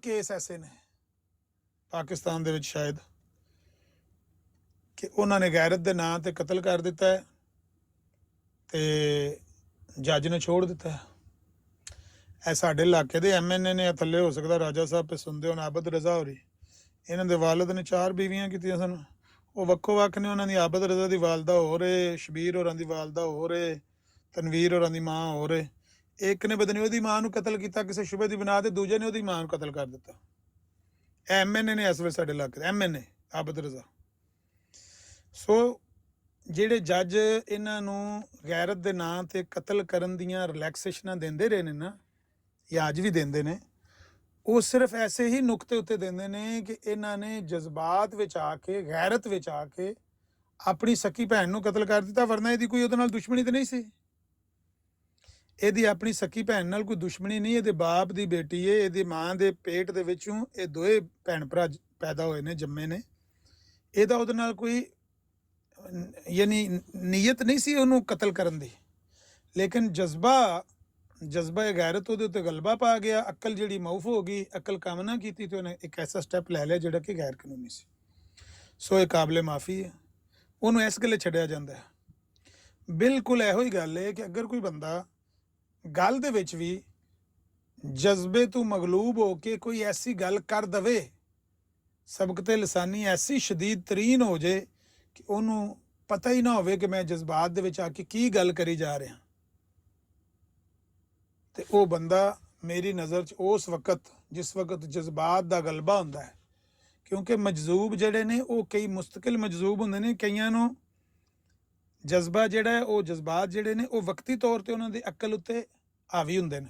ਕੇਸ ਐਸੇ ਨੇ ਪਾਕਿਸਤਾਨ ਦੇ ਵਿੱਚ ਸ਼ਾਇਦ ਕਿ ਉਹਨਾਂ ਨੇ ਗੈਰਤ ਦੇ ਨਾਂ ਤੇ ਕਤਲ ਕਰ ਦਿੱਤਾ ਹੈ ਤੇ ਜੱਜ ਨੇ ਛੋੜ ਦਿੱਤਾ ਹੈ। ਇਹ ਸਾਡੇ ਇਲਾਕੇ ਦੇ MNA ਨੇ, ਥੱਲੇ ਹੋ ਸਕਦਾ ਰਾਜਾ ਸਾਹਿਬ ਪੇ ਸੁਣਦੇ ਹੋਣ, ਆਬਦ ਰਜ਼ਾ ਹੋਰੀ, ਇਹਨਾਂ ਦੇ ਵਾਲਦ ਨੇ 4 ਬੀਵੀਆਂ ਕੀਤੀਆਂ ਸਨ। ਉਹ ਵੱਖੋ ਵੱਖ ਨੇ। ਉਹਨਾਂ ਦੀ ਆਬਦ ਰਜ਼ਾ ਦੀ ਵਾਲਦਾ ਹੋਰ ਏ, ਸ਼ਬੀਰ ਹੋਰਾਂ ਦੀ ਵਾਲਦਾ ਹੋਰ ਏ, ਤਨਵੀਰ ਹੋਰਾਂ ਦੀ ਮਾਂ ਹੋਰ ਏ। ਇੱਕ ਨੇ ਪਤਾ ਨਹੀਂ ਉਹਦੀ ਮਾਂ ਨੂੰ ਕਤਲ ਕੀਤਾ ਕਿਸੇ ਸ਼ੁਬੇ ਦੀ ਬਣਾ ਤੇ, ਦੂਜੇ ਨੇ ਉਹਦੀ ਮਾਂ ਨੂੰ ਕਤਲ ਕਰ ਦਿੱਤਾ। MNA ਨੇ ਇਸ ਵੇਲੇ ਸਾਡੇ ਇਲਾਕੇ ਦੇ MNA ਆਬਦ ਰਜ਼ਾ। ਸੋ ਜਿਹੜੇ ਜੱਜ ਇਹਨਾਂ ਨੂੰ ਗੈਰਤ ਦੇ ਨਾਂ ਤੇ ਕਤਲ ਕਰਨ ਦੀਆਂ ਰਿਲੈਕਸੇਸ਼ਨਾਂ ਦਿੰਦੇ ਰਹੇ ਨੇ ਨਾ, ਜਾਂ ਅੱਜ ਵੀ ਦਿੰਦੇ ਨੇ, ਉਹ ਸਿਰਫ ਐਸੇ ਹੀ ਨੁਕਤੇ ਉੱਤੇ ਦਿੰਦੇ ਨੇ ਕਿ ਇਹਨਾਂ ਨੇ ਜਜ਼ਬਾਤ ਵਿੱਚ ਆ ਕੇ, ਗੈਰਤ ਵਿੱਚ ਆ ਕੇ ਆਪਣੀ ਸਕੀ ਭੈਣ ਨੂੰ ਕਤਲ ਕਰ ਦਿੱਤਾ। ਵਰਨਾ ਇਹਦੀ ਕੋਈ ਉਹਦੇ ਨਾਲ ਦੁਸ਼ਮਣੀ ਤਾਂ ਨਹੀਂ ਸੀ। ਇਹਦੀ ਆਪਣੀ ਸਕੀ ਭੈਣ ਨਾਲ ਕੋਈ ਦੁਸ਼ਮਣੀ ਨਹੀਂ। ਇਹਦੇ ਬਾਪ ਦੀ ਬੇਟੀ ਹੈ, ਇਹਦੀ ਮਾਂ ਦੇ ਪੇਟ ਦੇ ਵਿੱਚੋਂ ਇਹ ਦੋਏ ਭੈਣ ਭਰਾ ਪੈਦਾ ਹੋਏ ਨੇ, ਜੰਮੇ ਨੇ। ਇਹਦਾ ਉਹਦੇ ਨਾਲ ਕੋਈ ਯਾਨੀ ਨੀਅਤ ਨਹੀਂ ਸੀ ਉਹਨੂੰ ਕਤਲ ਕਰਨ ਦੀ। ਲੇਕਿਨ ਜਜ਼ਬਾ ਗੈਰਤ ਉਹਦੇ ਉੱਤੇ ਗਲਬਾ ਪਾ ਗਿਆ। ਅਕਲ ਜਿਹੜੀ ਮਊਫ ਹੋ ਗਈ, ਅਕਲ ਕੰਮ ਨਾ ਕੀਤੀ ਤੇ ਉਹਨੇ ਇੱਕ ਐਸਾ ਸਟੈਪ ਲੈ ਲਿਆ ਜਿਹੜਾ ਕਿ ਗੈਰ ਕਾਨੂੰਨੀ ਸੀ। ਸੋ ਇਹ ਕਾਬਲੇ ਮਾਫੀ ਹੈ, ਉਹਨੂੰ ਇਸ ਗੱਲੇ ਛੱਡਿਆ ਜਾਂਦਾ ਹੈ। ਬਿਲਕੁਲ ਇਹੋ ਹੀ ਗੱਲ ਹੈ ਕਿ ਅਗਰ ਕੋਈ ਬੰਦਾ ਗੱਲ ਦੇ ਵਿੱਚ ਵੀ ਜਜ਼ਬੇ ਤੋਂ ਮਗਲੂਬ ਹੋ ਕੇ ਕੋਈ ਐਸੀ ਗੱਲ ਕਰ ਦਵੇ, ਸਬਕਤ ਲਿਸਾਨੀ ਐਸੀ ਸ਼ਦੀਦ ਤਰੀਨ ਹੋ ਜੇ ਕਿ ਉਹਨੂੰ ਪਤਾ ਹੀ ਨਾ ਹੋਵੇ ਕਿ ਮੈਂ ਜਜ਼ਬਾਤ ਦੇ ਵਿੱਚ ਆ ਕੇ ਕੀ ਗੱਲ ਕਰੀ ਜਾ ਰਿਹਾ, ਤੇ ਉਹ ਬੰਦਾ ਮੇਰੀ ਨਜ਼ਰ 'ਚ ਉਸ ਵਕਤ, ਜਿਸ ਵਕਤ ਜਜ਼ਬਾਤ ਦਾ ਗਲਬਾ ਹੁੰਦਾ ਹੈ, ਕਿਉਂਕਿ ਮਜਜ਼ੂਬ ਜਿਹੜੇ ਨੇ ਉਹ ਕਈ ਮੁਸਤਕਿਲ ਮਜਜ਼ੂਬ ਹੁੰਦੇ ਨੇ। ਕਈਆਂ ਨੂੰ ਜਜ਼ਬਾ ਜਿਹੜਾ ਹੈ, ਉਹ ਜਜ਼ਬਾਤ ਜਿਹੜੇ ਨੇ ਉਹ ਵਕਤੀ ਤੌਰ ਤੇ ਉਹਨਾਂ ਦੀ ਅਕਲ ਉੱਤੇ ਹਾਵੀ ਹੁੰਦੇ ਨੇ।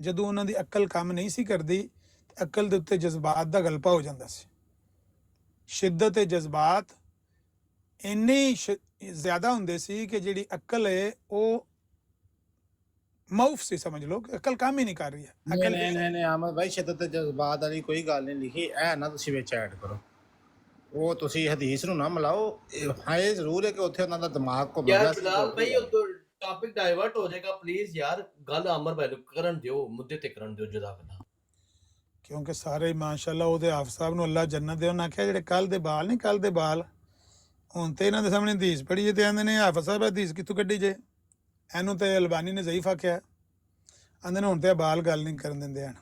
ਜਦੋਂ ਉਹਨਾਂ ਦੀ ਅਕਲ ਕੰਮ ਨਹੀਂ ਸੀ ਕਰਦੀ, ਅਕਲ ਦੇ ਉੱਤੇ ਜਜ਼ਬਾਤ ਦਾ ਗਲਪਾ ਹੋ ਜਾਂਦਾ ਸੀ। ਸ਼ਿੱਦਤ ਜਜ਼ਬਾਤ ਇੰਨੀ ਜ਼ਿਆਦਾ ਹੁੰਦੇ ਸੀ ਕਿ ਜਿਹੜੀ ਅਕਲ ਹੈ ਉਹ ਮਊਫ ਸੀ, ਸਮਝ ਲਓ ਅਕਲ ਕੰਮ ਹੀ ਨਹੀਂ ਕਰ ਰਹੀ ਹੈ। ਨਹੀਂ ਆਮਦ ਭਾਈ, ਸ਼ਿੱਦਤ ਤੇ ਜਜ਼ਬਾਤ ਵਾਲੀ ਕੋਈ ਗੱਲ ਨਹੀਂ ਲਿਖੀ। ਇਹ ਨਾ ਤੁਸੀਂ ਵਿੱਚ ਐਡ ਕਰੋ, ਉਹ ਤੁਸੀਂ ਹਦੀਸ ਨੂੰ ਨਾ ਮਿਲਾਓ। ਹਾਂ ਇਹ ਜ਼ਰੂਰ ਹੈ ਕਿ ਉੱਥੇ ਉਹਨਾਂ ਦਾ ਦਿਮਾਗ ਘੁੰਮ ਗਿਆ ਸੀ। ਬਿਲਾਲ ਭਾਈ ਉਹ ਟਾਪਿਕ ਡਾਇਵਰਟ ਹੋ ਜਾਏਗਾ, ਪਲੀਜ਼ ਯਾਰ ਗੱਲ ਅਮਰ ਭਾਈ ਨੂੰ ਕਰਨ ਦਿਓ, ਮੁੱਦੇ ਤੇ ਕਰਨ ਦਿਓ ਜਜ਼ਾਕੱਲਾ। ਕਿਉਂਕਿ ਸਾਰੇ ਮਾਸ਼ਾਅੱਲਾ ਉਹਦੇ ਹਾਫਿਜ਼ ਸਾਹਿਬ ਨੂੰ ਅੱਲਾ ਜੰਨਤ ਦੇ, ਉਹਨਾਂ ਆਖਿਆ ਜਿਹੜੇ ਕੱਲ ਦੇ ਬਾਲ ਨਹੀਂ, ਕੱਲ ਦੇ ਬਾਲ ਹੁਣ ਤੇ ਇਹਨਾਂ ਦੇ ਸਾਹਮਣੇ ਹਦੀਸ ਪੜ੍ਹੀ ਜੇ ਤੇ ਆਂਦੇ ਨੇ ਹਾਫਿਜ਼ ਸਾਹਿਬ ਹਦੀਸ ਕਿੱਥੋਂ ਕੱਢੀ ਜੇ, ਇਹਨੂੰ ਤੇ ਅਲਬਾਨੀ ਨੇ ਜ਼ਈਫ ਆਖਿਆ। ਆਂਦੇ ਨੇ ਹੁਣ ਤੇ ਬਾਲ ਗੱਲ ਨਹੀਂ ਕਰਨ ਦਿੰਦੇ ਹਨ।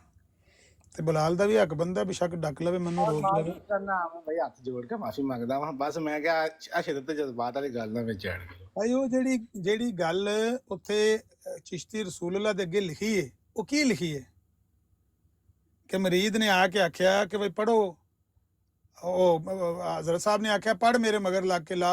ਤੇ ਬਲਾਲ ਦਾ ਵੀ ਹੱਕ ਬੰਦਾ ਬੇਸ਼ੱਕ ਡੱਕ ਲਵੇ, ਮੈਨੂੰ ਰੋਕ ਲਵੇ। ਕਰਨਾ ਭਾਈ ਹੱਥ ਜੋੜ ਕੇ ਮਾਫੀ ਮੰਗਦਾ ਵਾਂ। ਬਸ ਮੈਂ ਕਿਹਾ ਆ ਸ਼ਿੱਦਤ ਤੇ ਜਜ਼ਬਾਤ ਵਾਲੀ ਗੱਲ ਨਾ ਵਿੱਚ ਐਡ ਕਰੋ ਭਾਈ। ਉਹ ਜਿਹੜੀ ਗੱਲ ਉੱਥੇ ਚਿਸ਼ਤੀ ਰਸੂਲੁੱਲਾਹ ਦੇ ਅੱਗੇ ਲਿਖੀ ਹੈ, ਉਹ ਕੀ ਲਿਖੀ ਹੈ ਕਿ ਮਰੀਦ ਨੇ ਆ ਕੇ ਆਖਿਆ ਕਿ ਬਈ ਪੜ੍ਹੋ। ਉਹ ਹਜ਼ਰਤ ਸਾਹਿਬ ਨੇ ਆਖਿਆ ਪੜ੍ਹ ਮੇਰੇ ਮਗਰ ਲੱਗ ਕੇ ਲਾ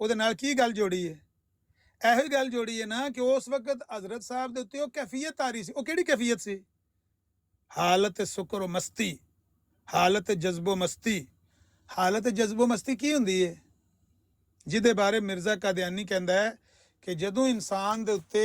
ਉਹਦੇ ਨਾਲ ਕੀ ਗੱਲ ਜੋੜੀ ਹੈ? ਇਹੋ ਹੀ ਗੱਲ ਜੋੜੀ ਹੈ ਨਾ ਕਿ ਉਸ ਵਕਤ ਹਜ਼ਰਤ ਸਾਹਿਬ ਦੇ ਉੱਤੇ ਉਹ ਕੈਫੀਅਤ ਆ ਰਹੀ ਸੀ। ਉਹ ਕਿਹੜੀ ਕੈਫੀਅਤ ਸੀ? ਹਾਲਤ ਸੁਕਰ ਮਸਤੀ, ਹਾਲਤ ਜਜ਼ਬੋ ਮਸਤੀ। ਹਾਲਤ ਜਜ਼ਬੋ ਮਸਤੀ ਕੀ ਹੁੰਦੀ ਹੈ? ਜਿਹਦੇ ਬਾਰੇ ਮਿਰਜ਼ਾ ਕਾਦੀਆਨੀ ਕਹਿੰਦਾ ਹੈ ਕਿ ਜਦੋਂ ਇਨਸਾਨ ਦੇ ਉੱਤੇ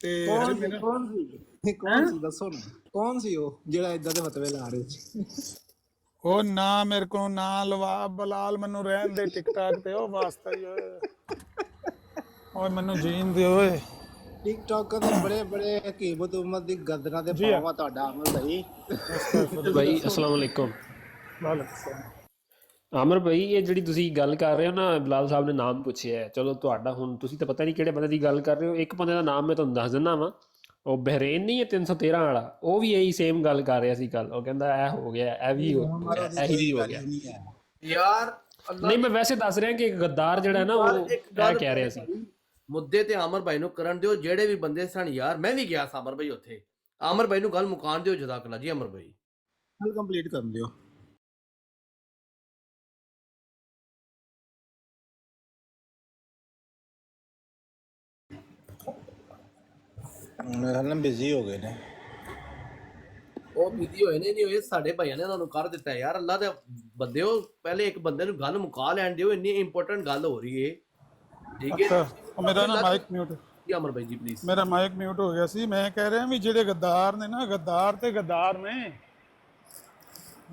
ਤੇ ਕੌਣ ਸੀ ਦੱਸੋ ਨਾ, ਕੌਣ ਸੀ ਉਹ ਜਿਹੜਾ ਇਦਾਂ ਦੇ ਫਤਵੇ ਲਾ ਰਹੇ ਸੀ? ਉਹ ਨਾ ਮੇਰੇ ਕੋਲ ਨਾ ਲਵਾ ਬਲਾਲ, ਮੈਨੂੰ ਰਹਿਣ ਦੇ ਟਿਕਟਾਕ ਤੇ, ਉਹ ਵਾਸਤਾ ਹੀ ਓਏ ਮੈਨੂੰ ਜੀਣ ਦੇ ਓਏ। ਟਿਕਟੌਕ ਦੇ ਬੜੇ ਬੜੇ ਹਕੀਮਤ ਉਮਤ ਦੀ ਗਰਦਨਾਂ ਤੇ ਪਾਵਾ ਤੁਹਾਡਾ ਅਮਲ ਭਾਈ। ਭਾਈ ਅਸਲਾਮ ਵਾਲੇਕੁਮ। ਆਮਰ ਭਾਈ, ਇਹ ਜਿਹੜੀ ਤੁਸੀਂ ਗੱਲ ਕਰ ਰਹੇ ਹੋ ਨਾ, ਬਲਾਲ ਸਾਹਿਬ ਨੇ ਨਾਮ ਪੁੱਛਿਆ ਹੈ, ਚਲੋ ਤੁਹਾਡਾ ਹੁਣ ਤੁਸੀਂ ਤਾਂ ਪਤਾ ਨਹੀਂ ਕਿਹੜੇ ਬੰਦੇ ਦੀ ਗੱਲ ਕਰ ਰਹੇ ਹੋ। ਇੱਕ ਬੰਦੇ ਦਾ ਨਾਮ ਮੈਂ ਤੁਹਾਨੂੰ ਦੱਸ ਦਿੰਦਾ ਵਾਂ, ਉਹ ਬਹਿਰੇਨ ਨਹੀਂ ਹੈ 313 ਵਾਲਾ, ਉਹ ਵੀ ਇਹੀ ਸੇਮ ਗੱਲ ਕਰ ਰਿਹਾ ਸੀ ਕੱਲ। ਉਹ ਕਹਿੰਦਾ ਇਹ ਹੋ ਗਿਆ, ਇਹ ਵੀ ਹੋ ਗਿਆ, ਇਹੀ ਵੀ ਹੋ ਗਿਆ। ਯਾਰ ਨਹੀਂ, ਮੈਂ ਵੈਸੇ ਦੱਸ ਰਿਹਾ ਕਿ ਗੱਦਾਰ ਜਿਹੜਾ ਨਾ ਉਹ ਇਹ ਕਹਿ ਰਿਹਾ ਸੀ। ਮੁੱਦੇ ਤੇ ਆਮਰ ਭਾਈ ਨੂੰ ਕਰਨ ਦਿਓ, ਜਿਹੜੇ ਵੀ ਬੰਦੇ ਸਨ। ਯਾਰ ਮੈਂ ਵੀ ਗਿਆ ਸਾਂ ਆਮਰ ਭਾਈ ਉੱਥੇ। ਆਮਰ ਭਾਈ ਨੂੰ ਗੱਲ ਮੁਕਾਨ ਦਿਓ, ਜਜ਼ਾਕੱਲਾ ਜੀ ਆਮਰ ਭਾਈ। ਗੱਲ ਕੰਪਲੀਟ ਕਰਨ ਦਿਓ। ਮੇਰੇ ਨਾਲ ਬਿਜ਼ੀ ਹੋ ਗਏ ਨੇ ਉਹ ਬਿਜ਼ੀ ਹੋਏ ਨੇ, ਨਹੀਂ ਹੋਏ, ਸਾਡੇ ਭਾਈਆਂ ਨੇ ਉਹਨਾਂ ਨੂੰ ਕਰ ਦਿੱਤਾ ਯਾਰ। ਅੱਲਾ ਦੇ ਬੰਦਿਓ, ਪਹਿਲੇ ਇੱਕ ਬੰਦੇ ਨੂੰ ਗੱਲ ਮੁਕਾ ਲੈਣ ਦਿਓ, ਇੰਨੀ ਇੰਪੋਰਟੈਂਟ ਗੱਲ ਹੋ ਰਹੀ ਏ, ਠੀਕ ਹੈ? ਮੇਰਾ ਨਾ ਮਾਈਕ ਮਿਊਟ, ਜੀ ਅਮਰ ਭਾਈ ਜੀ ਪਲੀਜ਼। ਮੇਰਾ ਮਾਈਕ ਮਿਊਟ ਹੋ ਗਿਆ ਸੀ। ਮੈਂ ਕਹਿ ਰਿਹਾ ਵੀ ਜਿਹੜੇ ਗੱਦਾਰ ਨੇ ਨਾ, ਗੱਦਾਰ ਤੇ ਗੱਦਾਰ ਨੇ,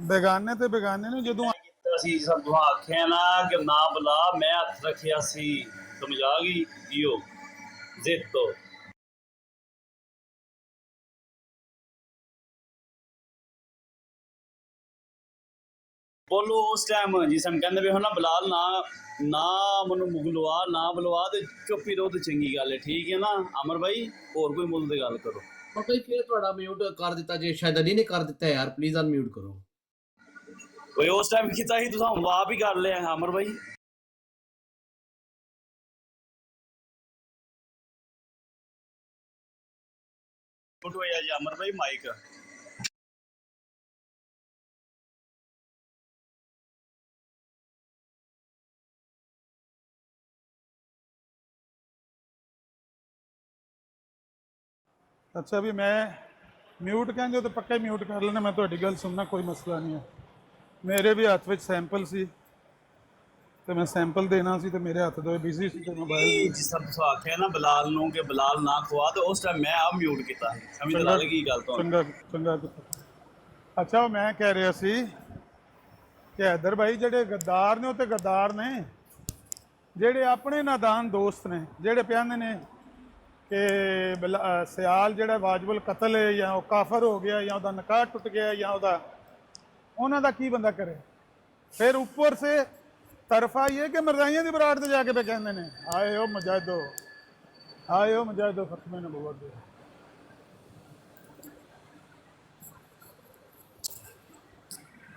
ਬੇਗਾਨੇ ਤੇ ਬੇਗਾਨੇ ਨੇ। ਜਦੋਂ ਅਸੀਂ ਸਭ ਆਖਿਆ ਨਾ ਕਿ ਨਾ ਬੁਲਾ, ਮੈਂ ਹੱਥ ਰੱਖਿਆ ਸੀ, ਸਮਝਾ ਗਈ ਜੀਓ ਜ਼ਿੱਦ ਤੋਂ। ਬੋਲੋ ਉਸ ਟਾਈਮ ਜਿਸ ਟਾਈਮ ਕਹਿੰਦੇ ਵੀ ਹੋ ਨਾ ਬਲਾਲ ਨਾ ਮੈਨੂੰ ਬੁਲਵਾ, ਨਾ ਬੁਲਵਾ ਤੇ ਚੁੱਪ ਹੀ ਰਹੋ ਤੇ ਚੰਗੀ ਗੱਲ ਹੈ, ਠੀਕ ਹੈ ਨਾ ਅਮਰ ਭਾਈ? ਹੋਰ ਕੋਈ ਮੁੱਲ ਤੇ ਗੱਲ ਕਰੋ। ਪਰ ਭਾਈ ਫਿਰ ਤੁਹਾਡਾ ਮਿਊਟ ਕਰ ਦਿੱਤਾ ਜੇ ਸ਼ਾਇਦ ਅਲੀ ਨੇ ਕਰ ਦਿੱਤਾ ਯਾਰ, ਪਲੀਜ਼ ਅਨਮਿਊਟ ਕਰੋ। ਓਏ ਉਸ ਟਾਈਮ ਕੀਤਾ ਸੀ, ਤੁਸੀਂ ਹੁਣ ਆਪ ਹੀ ਕਰ ਲਿਆ ਅਮਰ ਭਾਈ। ਫੋਟੋ ਆ ਜੀ ਅਮਰ ਭਾਈ ਮਾਈਕ। ਅੱਛਾ ਵੀ ਮੈਂ ਮਿਊਟ ਕਹਿੰਦੇ ਤਾਂ ਪੱਕਾ ਮਿਊਟ ਕਰ ਲੈਣਾ, ਮੈਂ ਤੁਹਾਡੀ ਗੱਲ ਸੁਣਨਾ, ਕੋਈ ਮਸਲਾ ਨਹੀਂ ਹੈ। ਮੇਰੇ ਵੀ ਹੱਥ ਵਿੱਚ ਸੈਂਪਲ ਸੀ ਤੇ ਮੈਂ ਸੈਂਪਲ ਦੇਣਾ ਸੀ ਤੇ ਮੇਰੇ ਹੱਥ ਤੋਂ ਬਿਜ਼ੀ ਸੀ ਤੇ ਮੋਬਾਈਲ। ਜਿਸ ਤਰ੍ਹਾਂ ਤੁਸੀਂ ਆਖਿਆ ਨਾ ਬਲਾਲ ਨੂੰ ਕਿ ਬਲਾਲ ਨਾ ਖਵਾ, ਤੇ ਉਸ ਟਾਈਮ ਮੈਂ ਆਪ ਮਿਊਟ ਕੀਤਾ, ਸਮਝ ਲਾ ਲਗੀ ਗੱਲ ਤੋਂ। ਚੰਗਾ ਕੀਤਾ। ਅੱਛਾ ਉਹ ਮੈਂ ਕਹਿ ਰਿਹਾ ਸੀ ਕਿ ਹੈਦਰ ਭਾਈ ਜਿਹੜੇ ਗੱਦਾਰ ਨੇ ਉਹ ਤੇ ਗੱਦਾਰ ਨੇ, ਜਿਹੜੇ ਆਪਣੇ ਨਾਦਾਨ ਦੋਸਤ ਨੇ, ਜਿਹੜੇ ਕਹਿੰਦੇ ਨੇ ਕਿ ਸਿਆਲ ਜਿਹੜਾ ਵਾਜਬੁਲ ਕਤਲ ਹੈ ਜਾਂ ਉਹ ਕਾਫਰ ਹੋ ਗਿਆ ਜਾਂ ਉਹਦਾ ਨਿਕਾਹ ਟੁੱਟ ਗਿਆ ਜਾਂ ਉਹਨਾਂ ਦਾ ਕੀ ਬੰਦਾ ਕਰੇ। ਫਿਰ ਉੱਪਰ ਸੇ ਤਰਫਾ ਇਹ ਕਿ ਮਰਜ਼ਾਈਆਂ ਦੀ ਬਰਾੜ ਤੇ ਜਾ ਕੇ ਕਹਿੰਦੇ ਨੇ ਆਏ ਹੋ ਮੁਜਾਹਿਦੋ, ਆਏ ਹੋ ਮੁਜਾਹਿਦੋ ਫਤਵੇ ਨਬੂਵਤ ਦੇ।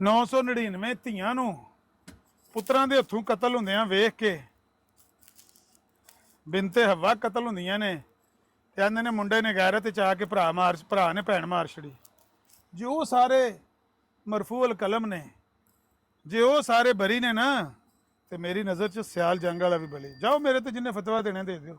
999 ਧੀਆਂ ਨੂੰ ਪੁੱਤਰਾਂ ਦੇ ਹੱਥੋਂ ਕਤਲ ਹੁੰਦਿਆਂ ਵੇਖ ਕੇ ਬਿਨਤੇ ਹਵਾ ਕਤਲ ਹੁੰਦੀਆਂ ਨੇ ਤੇ ਆਂਦੇ ਨੇ ਮੁੰਡੇ ਨੇ ਗੈਰਤ ਚ ਆ ਕੇ ਭਰਾ ਨੇ ਭੈਣ ਮਾਰ ਛੜੀ। ਜੇ ਉਹ ਸਾਰੇ ਮਰਫੂਲ ਕਲਮ ਨੇ, ਜੇ ਉਹ ਸਾਰੇ ਬਰੀ ਨੇ ਨਾ, ਤੇ ਮੇਰੀ ਨਜ਼ਰ ਚ ਸਿਆਲ ਜੰਗ ਵਾਲਾ ਵੀ ਬਲੀ। ਜਾਓ ਮੇਰੇ ਤੇ ਜਿੰਨੇ ਫਤਵਾ ਦੇਣੇ ਦੇ ਦਿਓ,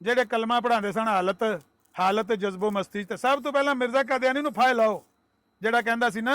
ਜਿਹੜੇ ਕਲਮਾ ਪੜਾਉਂਦੇ ਸਨ ਹਾਲਤ ਜਜ਼ਬੋ ਮਸਤੀ ਤੇ ਸਭ ਤੋਂ ਪਹਿਲਾਂ ਮਿਰਜ਼ਾ ਕਾਦੀਆਨੀ ਨੂੰ ਫਾਇ ਲਾਓ, ਜਿਹੜਾ ਕਹਿੰਦਾ ਸੀ ਨਾ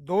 2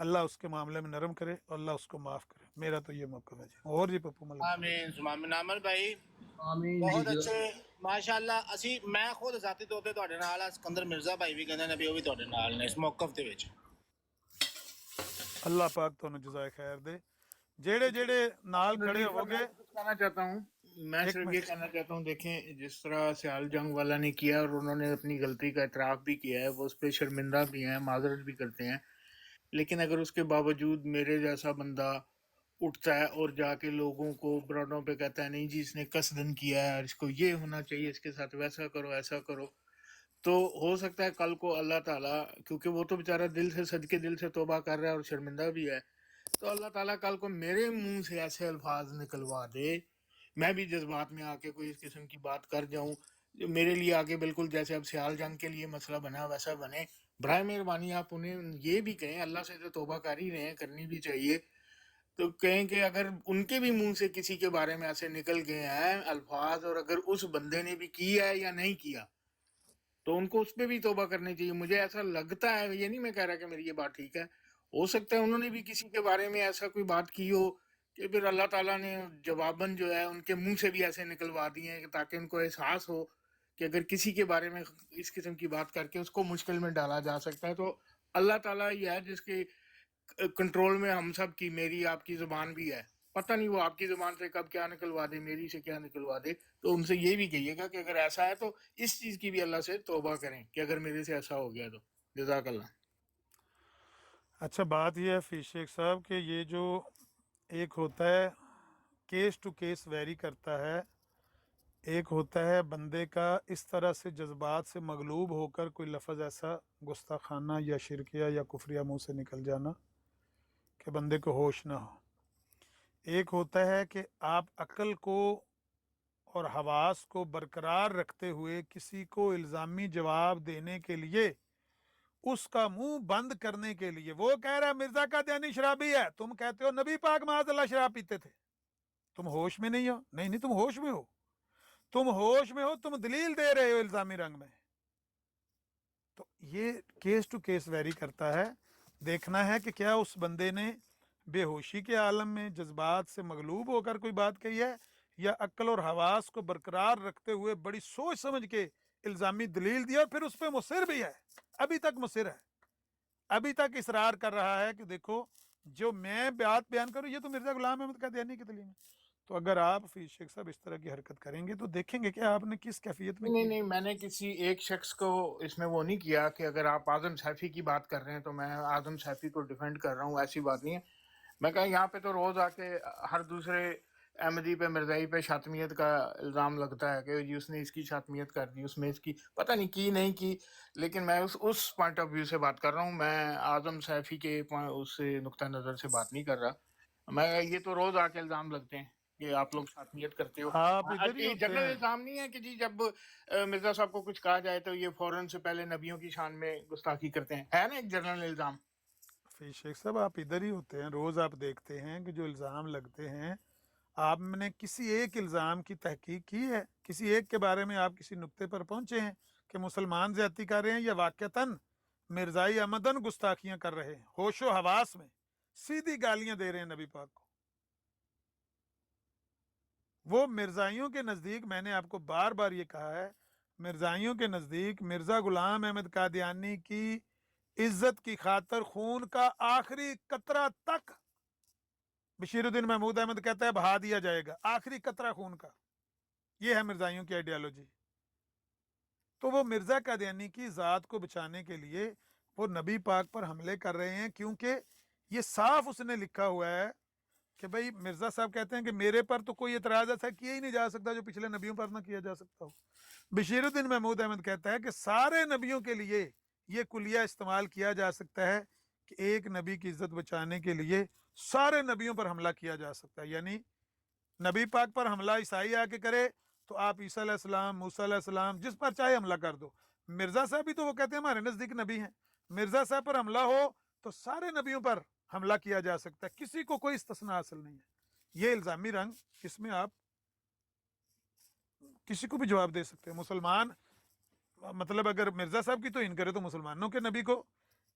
اللہ اس کے معاملے میں نرم کرے اور اللہ اس کو معاف کرے. میرا تو یہ موقف ہے جی. اور جی پپو ملک. آمین ਸੁਮਾਮਿਨ ਅਮਨ ਭਾਈ آمین ਬਹੁਤ جی. ਅੱਛੇ ਮਾਸ਼ਾਅੱਲਾ. ਅਸੀਂ ਮੈਂ ਖੁਦ ذاتی ਤੌਰ ਤੇ ਤੁਹਾਡੇ ਨਾਲ ਆ. ਸਿਕੰਦਰ ਮਿਰਜ਼ਾ ਭਾਈ ਵੀ ਕਹਿੰਦੇ ਨੇ ਵੀ ਉਹ ਵੀ ਤੁਹਾਡੇ ਨਾਲ ਨੇ ਇਸ ਮੌਕਫ ਦੇ ਵਿੱਚ. اللہ پاک تو جزائے خیر دے. جیڑے جیڑے نال کھڑے ہو گے. کہنا چاہتا ہوں میں ایک صرف منٹ. یہ کہنا چاہتا ہوں دیکھیں جس طرح سیال جنگ والا نے کیا اور انہوں نے اپنی غلطی کا اعتراف بھی کیا ہے, وہ اس پہ شرمندہ بھی ہیں, معذرت بھی کرتے ہیں, لیکن اگر اس کے باوجود میرے جیسا بندہ اٹھتا ہے اور جا کے لوگوں کو برانڈوں پہ کہتا ہے نہیں جی اس نے قصدن کیا ہے, اس کو یہ ہونا چاہیے, اس کے ساتھ ویسا کرو ایسا کرو, تو ہو سکتا ہے کل کو اللہ تعالیٰ, کیونکہ وہ تو بیچارہ دل سے صدقے دل سے توبہ کر رہا ہے اور شرمندہ بھی ہے, تو اللہ تعالیٰ کل کو میرے منہ سے ایسے الفاظ نکلوا دے, میں بھی جذبات میں آ کے کوئی اس قسم کی بات کر جاؤں جو میرے لیے آگے بالکل جیسے اب سیال جنگ کے لیے مسئلہ بنا ویسا بنے. برائے مہربانی آپ انہیں یہ بھی کہیں, اللہ سے تو توبہ کر ہی رہے ہیں, کرنی بھی چاہیے, تو کہیں کہ اگر ان کے بھی منہ سے کسی کے بارے میں ایسے نکل گئے ہیں الفاظ, اور اگر اس بندے نے بھی کیا ہے یا نہیں کیا, تو ان کو اس پہ بھی توبہ کرنی چاہیے. مجھے ایسا لگتا ہے, یہ نہیں میں کہہ رہا کہ میری یہ بات ٹھیک ہے, ہو سکتا ہے انہوں نے بھی کسی کے بارے میں ایسا کوئی بات کی ہو کہ پھر اللہ تعالیٰ نے جواباً جو ہے ان کے منہ سے بھی ایسے نکلوا دیے ہیں تاکہ ان کو احساس ہو کہ اگر کسی کے بارے میں اس قسم کی بات کر کے اس کو مشکل میں ڈالا جا سکتا ہے, تو اللہ تعالیٰ یہ ہے جس کے کنٹرول میں ہم سب کی, میری آپ کی زبان بھی ہے, پتہ نہیں وہ آپ کی زبان سے کب کیا نکلوا دے, میری سے کیا نکلوا دے. تو ان سے یہ بھی کہیے گا کہ اگر ایسا ہے تو اس چیز کی بھی اللہ سے توبہ کریں کہ اگر میرے سے ایسا ہو گیا تو. جزاک اللہ. اچھا بات یہ ہے فیض شیخ صاحب کہ یہ جو ایک ہوتا ہے کیس ٹو کیس ویری کرتا ہے, ایک ہوتا ہے بندے کا اس طرح سے جذبات سے مغلوب ہو کر کوئی لفظ ایسا گستاخانہ یا شرکیہ یا کفریہ منہ سے نکل جانا کہ بندے کو ہوش نہ ہو. ایک ہوتا ہے کہ آپ عقل کو اور حواس کو برقرار رکھتے ہوئے کسی کو الزامی جواب دینے کے لیے, اس کا منہ بند کرنے کے لیے, وہ کہہ رہا ہے مرزا قادیانی شرابی ہے, تم کہتے ہو نبی پاک معاذ اللہ شراب پیتے تھے, تم ہوش میں نہیں ہو. نہیں تم ہوش میں ہو, تم ہوش میں ہو, تم دلیل دے رہے ہو الزامی رنگ میں. تو یہ کیس ٹو کیس ویری کرتا ہے. دیکھنا ہے کہ کیا اس بندے نے بے ہوشی کے عالم میں جذبات سے مغلوب ہو کر کوئی بات کہی ہے, یا عقل اور حواس کو برقرار رکھتے ہوئے بڑی سوچ سمجھ کے الزامی دلیل دیا, اور پھر اس پہ مصر بھی ہے, ابھی تک مصر ہے, ابھی تک اصرار کر رہا ہے کہ دیکھو جو میں بات بیان کروں یہ تو مرزا غلام احمد قادیانی کی دلیل ہے. تو اگر آپ فیض شیخ صاحب اس طرح کی حرکت کریں گے تو دیکھیں گے کہ آپ نے کس کیفیت میں نہیں میں نے کسی ایک شخص کو اس میں وہ نہیں کیا کہ اگر آپ اعظم سیفی کی بات کر رہے ہیں تو میں اعظم سیفی کو ڈیفینڈ کر رہا ہوں, ایسی بات نہیں ہے. میں کہا یہاں پہ تو روز آ کے ہر دوسرے احمدی پہ مرزائی پہ شاطمیت کا الزام لگتا ہے کہ جی اس نے اس کی شاطمیت کر دی, اس میں اس کی پتہ نہیں کی نہیں کی, لیکن میں اس پوائنٹ آف ویو سے بات کر رہا ہوں, میں اعظم سیفی کے اس نقطہ نظر سے بات نہیں کر رہا. میں یہ تو روز آ کے الزام لگتے ہیں کہ آپ لوگ شاطمیت کرتے ہو. آپ ادھر ہی یہ ہوتے جنرل ہیں. الزام نہیں ہے کہ جی جب مرزا صاحب کو کچھ کہا جائے تو یہ فوراً سے پہلے نبیوں کی شان میں گستاخی کرتے ہیں, ہے نا ایک جنرل الزام. فیض شیخ صاحب آپ ادھر ہی ہوتے ہیں, روز آپ دیکھتے ہیں کہ جو الزام لگتے ہیں, آپ نے کسی ایک الزام کی تحقیق کی ہے, کسی ایک کے بارے میں آپ کسی نقطے پر پہنچے ہیں کہ مسلمان زیادتی کر رہے ہیں یا واقعتاً مرزائی عمدن گستاخیاں کر رہے ہیں, ہوش و حواس میں سیدھی گالیاں دے رہے ہیں نبی پاک کو. وہ مرزائیوں کے نزدیک, میں نے آپ کو بار بار یہ کہا ہے, مرزائیوں کے نزدیک مرزا غلام احمد قادیانی کی عزت کی خاطر خون کا آخری قطرہ تک بشیر الدین محمود احمد کہتا ہے بہا دیا جائے گا, آخری قطرہ خون کا. یہ ہے مرزائیوں کی آئیڈیالوجی. تو وہ مرزا قادیانی کی ذات کو بچانے کے لیے وہ نبی پاک پر حملے کر رہے ہیں, کیونکہ یہ صاف اس نے لکھا ہوا ہے کہ بھائی مرزا صاحب کہتے ہیں کہ میرے پر تو کوئی اعتراض ایسا کیا ہی نہیں جا سکتا جو پچھلے نبیوں پر نہ کیا جا سکتا ہو. بشیر الدین محمود احمد کہتا ہے کہ سارے نبیوں کے لیے یہ کلیہ استعمال کیا جا سکتا ہے کہ ایک نبی کی عزت بچانے کے لیے سارے نبیوں پر حملہ کیا جا سکتا ہے. یعنی نبی پاک پر حملہ عیسائی آ کے کرے تو آپ عیسیٰ علیہ السلام, موسیٰ علیہ السلام, جس پر چاہے حملہ کر دو. مرزا صاحب بھی تو وہ کہتے ہیں ہمارے نزدیک نبی ہیں, مرزا صاحب پر حملہ ہو تو سارے نبیوں پر حملہ کیا جا سکتا ہے, کسی کو کوئی استثناء حاصل نہیں ہے. یہ الزامی رنگ, اس میں آپ کسی کو بھی جواب دے سکتے ہیں. مسلمان مطلب اگر مرزا صاحب کی توہین کرے تو مسلمانوں کے نبی کو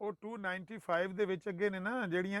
ਉਹ 295 ਦੇ ਵਿੱਚ ਅੱਗੇ ਨੇ ਨਾ ਜਿਹੜੀਆਂ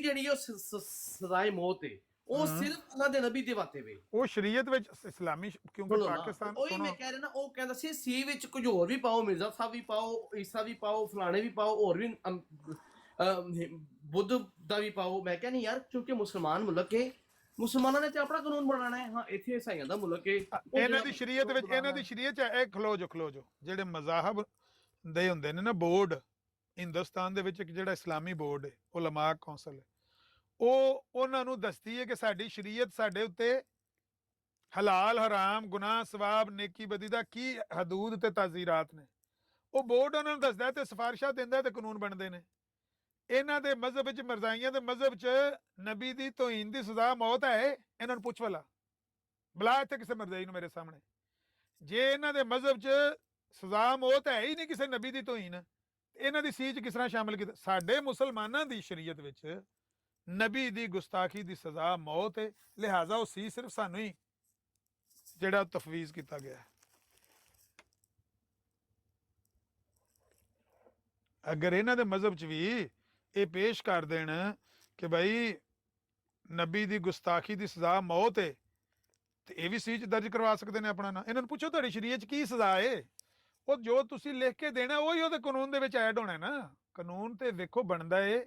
ਜਿਹੜੀ ਉਹ ਸਜ਼ਾਏ ਮੌਤ ਹੈ, ਉਹ ਸਿਰਫ ਉਹਨਾਂ ਦੇ ਨਬੀ ਦੇ ਵਾਤੇ ਵੇ। ਉਹ ਸ਼ਰੀਅਤ ਵਿੱਚ ਇਸਲਾਮੀ ਕਿਉਂਕਿ ਸੁਣੋ ਨਾ, ਪਾਕਿਸਤਾਨ ਉਹੀ ਮੈਂ ਕਹਿ ਰਿਹਾ ਨਾ, ਉਹ ਕਹਿੰਦਾ ਸੀ ਸੀ ਵਿੱਚ ਕੁਝ ਹੋਰ ਵੀ ਪਾਓ, ਮਿਰਜ਼ਾ ਸਾਹਿਬ ਵੀ ਪਾਓ, ਈਸਾ ਵੀ ਪਾਓ, ਫਲਾਣੇ ਵੀ ਪਾਓ, ਹੋਰ ਵੀ ਬੁੱਧ ਦਾ ਵੀ ਪਾਓ। ਮੈਂ ਕਿਹਾ ਨਹੀਂ ਯਾਰ, ਕਿਉਂਕਿ ਮੁਸਲਮਾਨ ਮੁਲਕ ਹੈ, ਮੁਸਲਮਾਨਾਂ ਨੇ ਤੇ ਆਪਣਾ ਕਾਨੂੰਨ ਬਣਾਉਣਾ ਹੈ। ਹਾਂ ਇੱਥੇ ਈਸਾਈਆਂ ਦਾ ਮੁਲਕ ਹੈ, ਇਹਨਾਂ ਦੀ ਸ਼ਰੀਅਤ ਵਿੱਚ, ਇਹਨਾਂ ਦੀ ਸ਼ਰੀਅਤ ਚ ਇਹ ਖਲੋ ਜੋ ਜਿਹੜੇ ਮਜ਼ਾਹਬ ਦੇ ਹੁੰਦੇ ਨੇ ਨਾ ਬੋਰਡ, ਹਿੰਦੁਸਤਾਨ ਦੇ ਵਿੱਚ ਇੱਕ ਜਿਹੜਾ ਇਸਲਾਮੀ ਬੋਰਡ ਹੈ, ਉਲਮਾ ਕੌਂਸਲ ਹੈ, ਉਹ ਉਹਨਾਂ ਨੂੰ ਦੱਸਦੀ ਹੈ ਕਿ ਸਾਡੀ ਸ਼ਰੀਅਤ ਸਾਡੇ ਉੱਤੇ ਹਲਾਲ ਹਰਾਮ, ਗੁਨਾਹ ਸਵਾਬ, ਨੇਕੀ ਬਦੀ ਦਾ ਕੀ ਹਦੂਦ ਤੇ ਤਾਜ਼ੀਰਾਤ ਨੇ। ਉਹ ਬੋਰਡ ਉਹਨਾਂ ਨੂੰ ਦੱਸਦਾ ਤੇ ਸਿਫਾਰਿਸ਼ਾਂ ਦਿੰਦਾ ਤੇ ਕਾਨੂੰਨ ਬਣਦੇ ਨੇ। ਇਹਨਾਂ ਦੇ ਮਜ਼ਹਬ ਵਿੱਚ, ਮਰਜ਼ਾਈਆਂ ਦੇ ਮਜ਼ਹਬ ਚ ਨਬੀ ਦੀ ਤੋਹੀਨ ਦੀ ਸਜ਼ਾ ਮੌਤ ਹੈ। ਇਹਨਾਂ ਨੂੰ ਪੁੱਛ ਵਾਲਾ ਬੁਲਾ ਇੱਥੇ ਕਿਸੇ ਮਰਜ਼ਾਈ ਨੂੰ ਮੇਰੇ ਸਾਹਮਣੇ, ਜੇ ਇਹਨਾਂ ਦੇ ਮਜ਼ਹਬ ਚ ਸਜ਼ਾ ਮੌਤ ਹੈ ਹੀ ਨਹੀਂ ਕਿਸੇ ਨਬੀ ਦੀ ਤੋਹੀਨ, ਇਹਨਾਂ ਦੀ ਸੀ ਚ ਕਿਸ ਤਰ੍ਹਾਂ ਸ਼ਾਮਿਲ ਕੀਤਾ? ਸਾਡੇ ਮੁਸਲਮਾਨਾਂ ਦੀ ਸ਼ਰੀਅਤ ਵਿੱਚ ਨਬੀ ਦੀ ਗੁਸਤਾਖੀ ਦੀ ਸਜ਼ਾ ਮੌਤ ਹੈ, ਲਿਹਾਜ਼ਾ ਉਹ ਸੀ ਸਿਰਫ ਸਾਨੂੰ ਹੀ ਜਿਹੜਾ ਤਫਵੀਜ਼ ਕੀਤਾ ਗਿਆ ਹੈ। ਅਗਰ ਇਹਨਾਂ ਦੇ ਮਜ਼ਹਬ ਚ ਵੀ ਇਹ ਪੇਸ਼ ਕਰ ਦੇਣ ਕਿ ਭਾਈ ਨਬੀ ਦੀ ਗੁਸਤਾਖੀ ਦੀ ਸਜ਼ਾ ਮੌਤ ਹੈ, ਤੇ ਇਹ ਵੀ ਸੀ ਚ ਦਰਜ ਕਰਵਾ ਸਕਦੇ ਨੇ ਆਪਣਾ ਨਾਂ। ਇਹਨਾਂ ਨੂੰ ਪੁੱਛੋ ਤੁਹਾਡੀ ਸ਼ਰੀਅਤ ਚ ਕੀ ਸਜ਼ਾ ਹੈ, ਉਹ ਜੋ ਤੁਸੀਂ ਲਿਖ ਕੇ ਦੇਣਾ ਉਹੀ ਉਹਦੇ ਕਾਨੂੰਨ ਦੇ ਵਿੱਚ ਐਡ ਹੋਣਾ ਨਾ। ਕਾਨੂੰਨ ਤੇ ਵੇਖੋ ਬਣਦਾ ਏ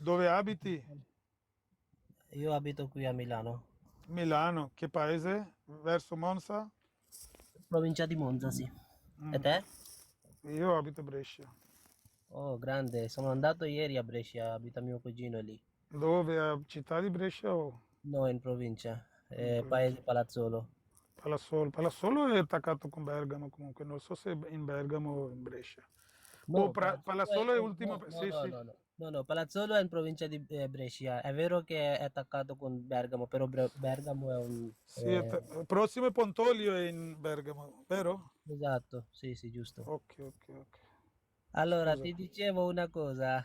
Dove abiti? Io abito qui a Milano, Milano. Che paese? Verso Monza? provincia di Monza, sì. E te? Io abito Brescia. Oh, grande, sono andato ieri a Brescia, abita mio cugino lì. Dove? A città di Brescia o No, in provincia, provincia? paese Palazzolo. Palazzolo? Palazzolo è attaccato con Bergamo comunque, non so se in Bergamo o in Brescia. No, Palazzolo è ultimo, sì, no, sì. no, Palazzolo è in provincia di Brescia. È vero che è attaccato con Bergamo, però Bergamo è un... Sì, prossimo è Pontolio è in Bergamo, vero? Esatto, sì, giusto. Ok. Allora, Scusa. ti dicevo una cosa,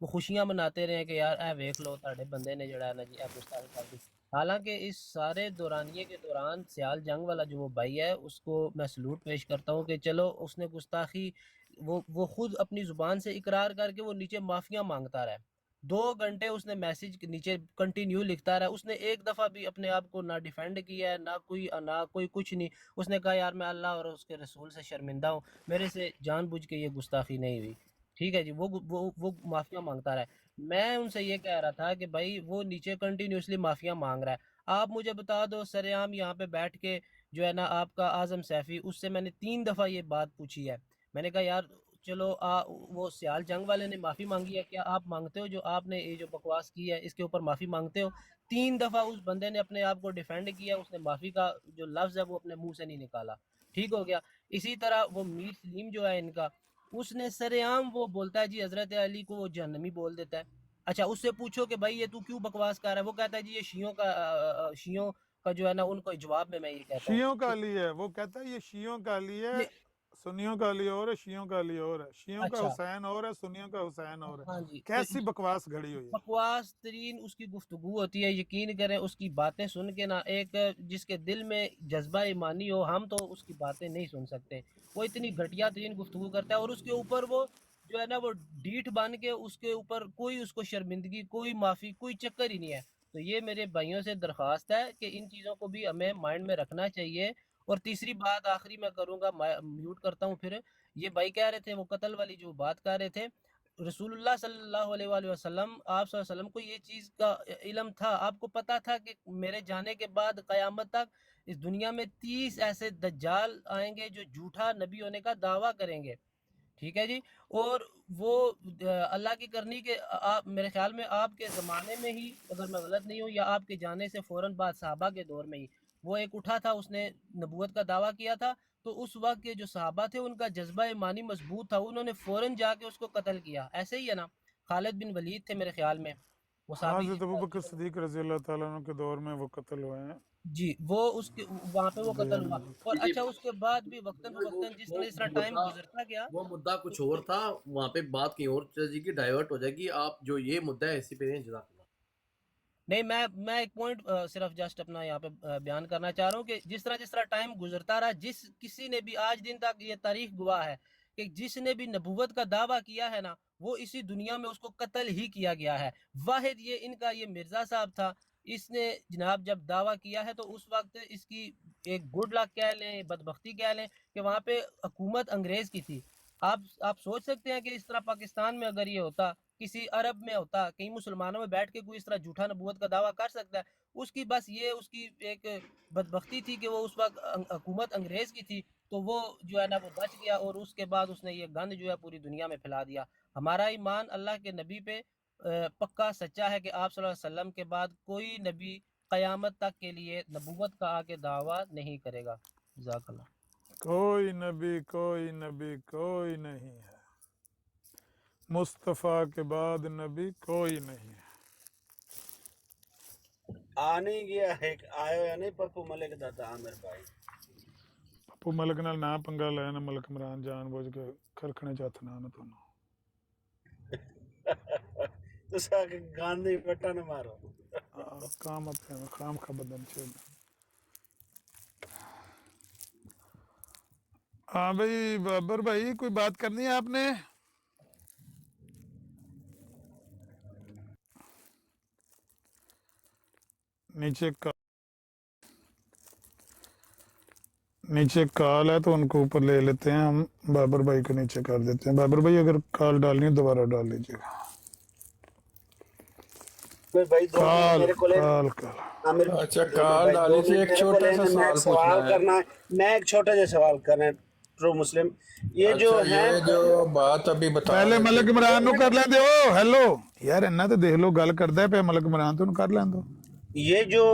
وہ خوشیاں مناتے رہے کہ یار اے ویکھ لو تہاڈے بندے نے جڑا ہے نا جی اے گستاخی کر دی. حالانکہ اس سارے دورانیے کے دوران سیال جنگ والا جو وہ بھائی ہے اس کو میں سلوٹ پیش کرتا ہوں کہ چلو اس نے گستاخی وہ خود اپنی زبان سے اقرار کر کے وہ نیچے معافیاں مانگتا رہا. 2 گھنٹے اس نے میسج نیچے کنٹینیو لکھتا رہا. اس نے ایک دفعہ بھی اپنے آپ کو نہ ڈیفینڈ کیا ہے نہ کوئی کچھ نہیں. اس نے کہا یار میں اللہ اور اس کے رسول سے شرمندہ ہوں, میرے سے جان بوجھ کے یہ گستاخی نہیں ہوئی. ٹھیک ہے جی, وہ معافیاں مانگتا رہا ہے. میں ان سے یہ کہہ رہا تھا کہ بھائی وہ نیچے کنٹینیوسلی معافیاں مانگ رہا ہے, آپ مجھے بتا دو سر عام یہاں پہ بیٹھ کے جو ہے نا آپ کا اعظم سیفی, اس سے میں نے 3 دفعہ یہ بات پوچھی ہے. میں نے کہا یار چلو وہ سیال جنگ والے نے معافی مانگی ہے, کیا آپ مانگتے ہو جو آپ نے یہ جو بکواس کی ہے اس کے اوپر معافی مانگتے ہو؟ 3 دفعہ اس بندے نے اپنے آپ کو ڈیفینڈ کیا, اس نے معافی کا جو لفظ ہے وہ اپنے منہ سے نہیں نکالا. ٹھیک ہو گیا. اسی طرح وہ میر سلیم جو ہے ان کا, اس نے سر عام وہ بولتا ہے جی حضرت علی کو وہ جہنمی بول دیتا ہے. اچھا اس سے پوچھو کہ بھائی یہ تو کیوں بکواس کر رہا ہے, وہ کہتا ہے جی یہ شیعوں کا جو ہے نا ان کو جواب میں یہ کہتا ہوں شیعوں کا علی ہے, وہ کہتا ہے یہ شیعوں کا علی ہے, یہ سنیوں کا علی اور ہے, شیعوں کا علی اور ہے, شیعوں کا اچھا حسین اور ہے, سنیوں کا حسین اور ہے. ہاں جی, تو کیسی بکواس گھڑی ہوئی ہے. بکواس ترین اس کی گفتگو ہوتی ہے. یقین کریں اس کی باتیں سن کے نا ایک جس کے دل میں جذبہ ایمانی ہو, ہم تو اس کی باتیں نہیں سن سکتے. وہ اتنی گھٹیا ترین گفتگو کرتا ہے, اور اس کے اوپر وہ جو ہے نا وہ ڈیٹ بن کے اس کے اوپر کوئی اس کو شرمندگی, کوئی معافی, کوئی چکر ہی نہیں ہے. تو یہ میرے بھائیوں سے درخواست ہے کہ ان چیزوں کو بھی ہمیں مائنڈ میں رکھنا چاہیے. اور تیسری بات آخری میں کروں گا, میوٹ کرتا ہوں پھر. یہ بھائی کہہ رہے تھے وہ قتل والی جو بات کر رہے تھے, رسول اللہ صلی اللہ علیہ وآلہ وسلم, آپ صلی اللہ علیہ وسلم کو یہ چیز کا علم تھا, آپ کو پتا تھا کہ میرے جانے کے بعد قیامت تک اس دنیا میں 30 ایسے دجال آئیں گے جو جھوٹا نبی ہونے کا دعویٰ کریں گے. ٹھیک ہے جی, اور وہ اللہ کی کرنی کے میرے خیال میں آپ کے زمانے میں ہی, اگر میں غلط نہیں ہوں, یا آپ کے جانے سے فوراً بعد صحابہ کے دور میں ہی وہ ایک اٹھا تھا, اس نے نبوت کا دعویٰ کیا تھا. تو اس وقت کے جو صحابہ تھے ان کا جذبہ ایمانی مضبوط تھا, انہوں نے فوراً جا کے اس کو قتل کیا. ایسے ہی ہے نا, خالد بن ولید تھے میرے خیال میں وہ صحابی حضرت ابوبکر صدیق رضی اللہ تعالیٰ عنہ کے دور میں وہ قتل ہوئے ہیں. جی, وہ اس کے وہاں پہ وہ قتل ہوا. اور اچھا اس کے بعد بھی وقتاً فوقتاً جس طرح ٹائم گزرتا گیا, وہ مدعا کچھ اور تھا, وہاں پہ بات کہیں اور چل جائے گی, ڈائیورٹ ہو جائے گی. آپ جو یہ مدعا ہے اسی پہ نہیں, جزاک اللہ. نہیں میں ایک پوائنٹ صرف جسٹ اپنا یہاں پہ بیان کرنا چاہ رہا ہوں کہ جس طرح ٹائم گزرتا رہا, جس کسی نے بھی آج دن تک یہ تاریخ گواہ ہے کہ جس نے بھی نبوت کا دعویٰ کیا ہے نا, وہ اسی دنیا میں اس کو قتل ہی کیا گیا ہے. واحد یہ ان کا یہ مرزا صاحب تھا, اس نے جناب جب دعویٰ کیا ہے تو اس وقت اس کی ایک گڈ لک کہہ لیں, بدبختی کہہ لیں, کہ وہاں پہ حکومت انگریز کی تھی. آپ سوچ سکتے ہیں کہ اس طرح پاکستان میں اگر یہ ہوتا, کسی عرب میں ہوتا, کئی مسلمانوں میں بیٹھ کے کوئی اس طرح جھوٹا نبوت کا دعویٰ کر سکتا ہے. اس کی بس یہ اس کی ایک بدبختی تھی کہ وہ اس وقت حکومت انگریز کی تھی, تو وہ جو ہے نا وہ بچ گیا, اور اس کے بعد اس نے یہ گند جو ہے پوری دنیا میں پھیلا دیا. ہمارا ایمان اللہ کے نبی پہ پکا سچا ہے کہ آپ صلی اللہ علیہ وسلم کے بعد کوئی نبی قیامت تک کے لیے نبوت کا آ کے دعویٰ نہیں کرے گا. جزاک اللہ. کوئی نبی نہیں ہے, مصطفیٰ کے بعد نبی کوئی نہیں ہے. آنے گیا ہے آیا یا نہیں پپو ملک دا عامر بھائی, پپو ملک نال نہ پنگا لینا, ملک عمران جان بوجھ کے کھرکھنے چاہتنا نہ تونوں. تسا کہ گاندھی بٹا نہ مارو. کام اپنے خام کا بدن چاہیے. ہاں بھائی بابر بھائی, کوئی بات کرنی ہے آپ نے؟ نیچے کال ہے تو ان کو اوپر لے لیتے ہیں ہم, بابر بھائی کو نیچے کر دیتے ہیں. بابر بھائی اگر کال ڈالنی ہے دوبارہ ڈال لیجیے گا. اچھا کال ڈالنے سے ایک چھوٹا سا سوال کرنا ہے. میں ایک چھوٹا سا سوال کرنا ہے. ٹرو مسلم یہ جو ہے, یہ جو بات ابھی بتا پہلے ملک عمران نو کر لیں دے. او ہیلو یار, انہاں تے دیکھ لو گل کردا ہے پہ ملک عمران تو کر لیں دو. یہ جو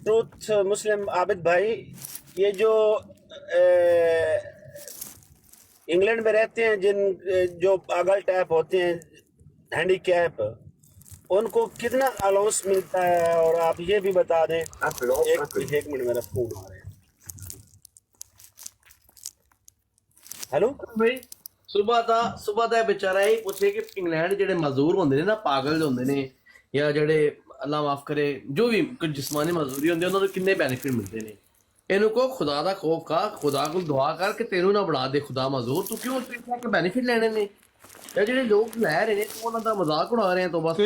ٹروتھ مسلم عابد بھائی, یہ جو انگلینڈ میں رہتے ہیں جن جو پاگل ٹائپ ہوتے ہیں, ہینڈی کیپ, ان کو کتنا الاؤنس ملتا ہے؟ اور آپ یہ بھی بتا دیں. ایک منٹ میرا فون آ رہا ہے. ہیلو بھائی, ਸੁਬਾ ਦਾ ਵਿਚਾਰਾ ਇਹ ਪੁੱਛੇ ਕਿ ਇੰਗਲੈਂਡ ਜਿਹੜੇ ਮਜ਼ਦੂਰ ਹੁੰਦੇ ਨੇ ਨਾ, ਪਾਗਲ ਹੁੰਦੇ ਨੇ ਜਾਂ ਜਿਹੜੇ ਅੱਲਾ ਮਾਫ ਕਰੇ ਜੋ ਵੀ ਕੋਈ ਜਿਸਮਾਨੀ ਮਜ਼ਦੂਰੀ ਹੁੰਦੀ ਉਹਨਾਂ ਨੂੰ ਕਿੰਨੇ ਬੈਨੀਫਿਟ ਮਿਲਦੇ ਨੇ। ਇਹਨੂੰ ਕੋ ਖੁਦਾ ਦਾ ਖੌਫ ਕਰ, ਖੁਦਾ ਕੋਲ ਦੁਆ ਕਰ ਕਿ ਤੈਨੂੰ ਨਾ ਬਣਾ ਦੇ ਖੁਦਾ ਮਜ਼ਦੂਰ, ਤੂੰ ਕਿਉਂ ਇਸ ਤਰ੍ਹਾਂ ਕੇ ਬੈਨੀਫਿਟ ਲੈਣੇ ਨੇ। ਇਹ ਜਿਹੜੇ ਲੋਕ ਲੈ ਰਹੇ ਨੇ ਤੂੰ ਉਹਨਾਂ ਦਾ ਮਜ਼ਾਕ ਉਡਾ ਰਹੇ ਆ। ਤੋਂ ਬਸ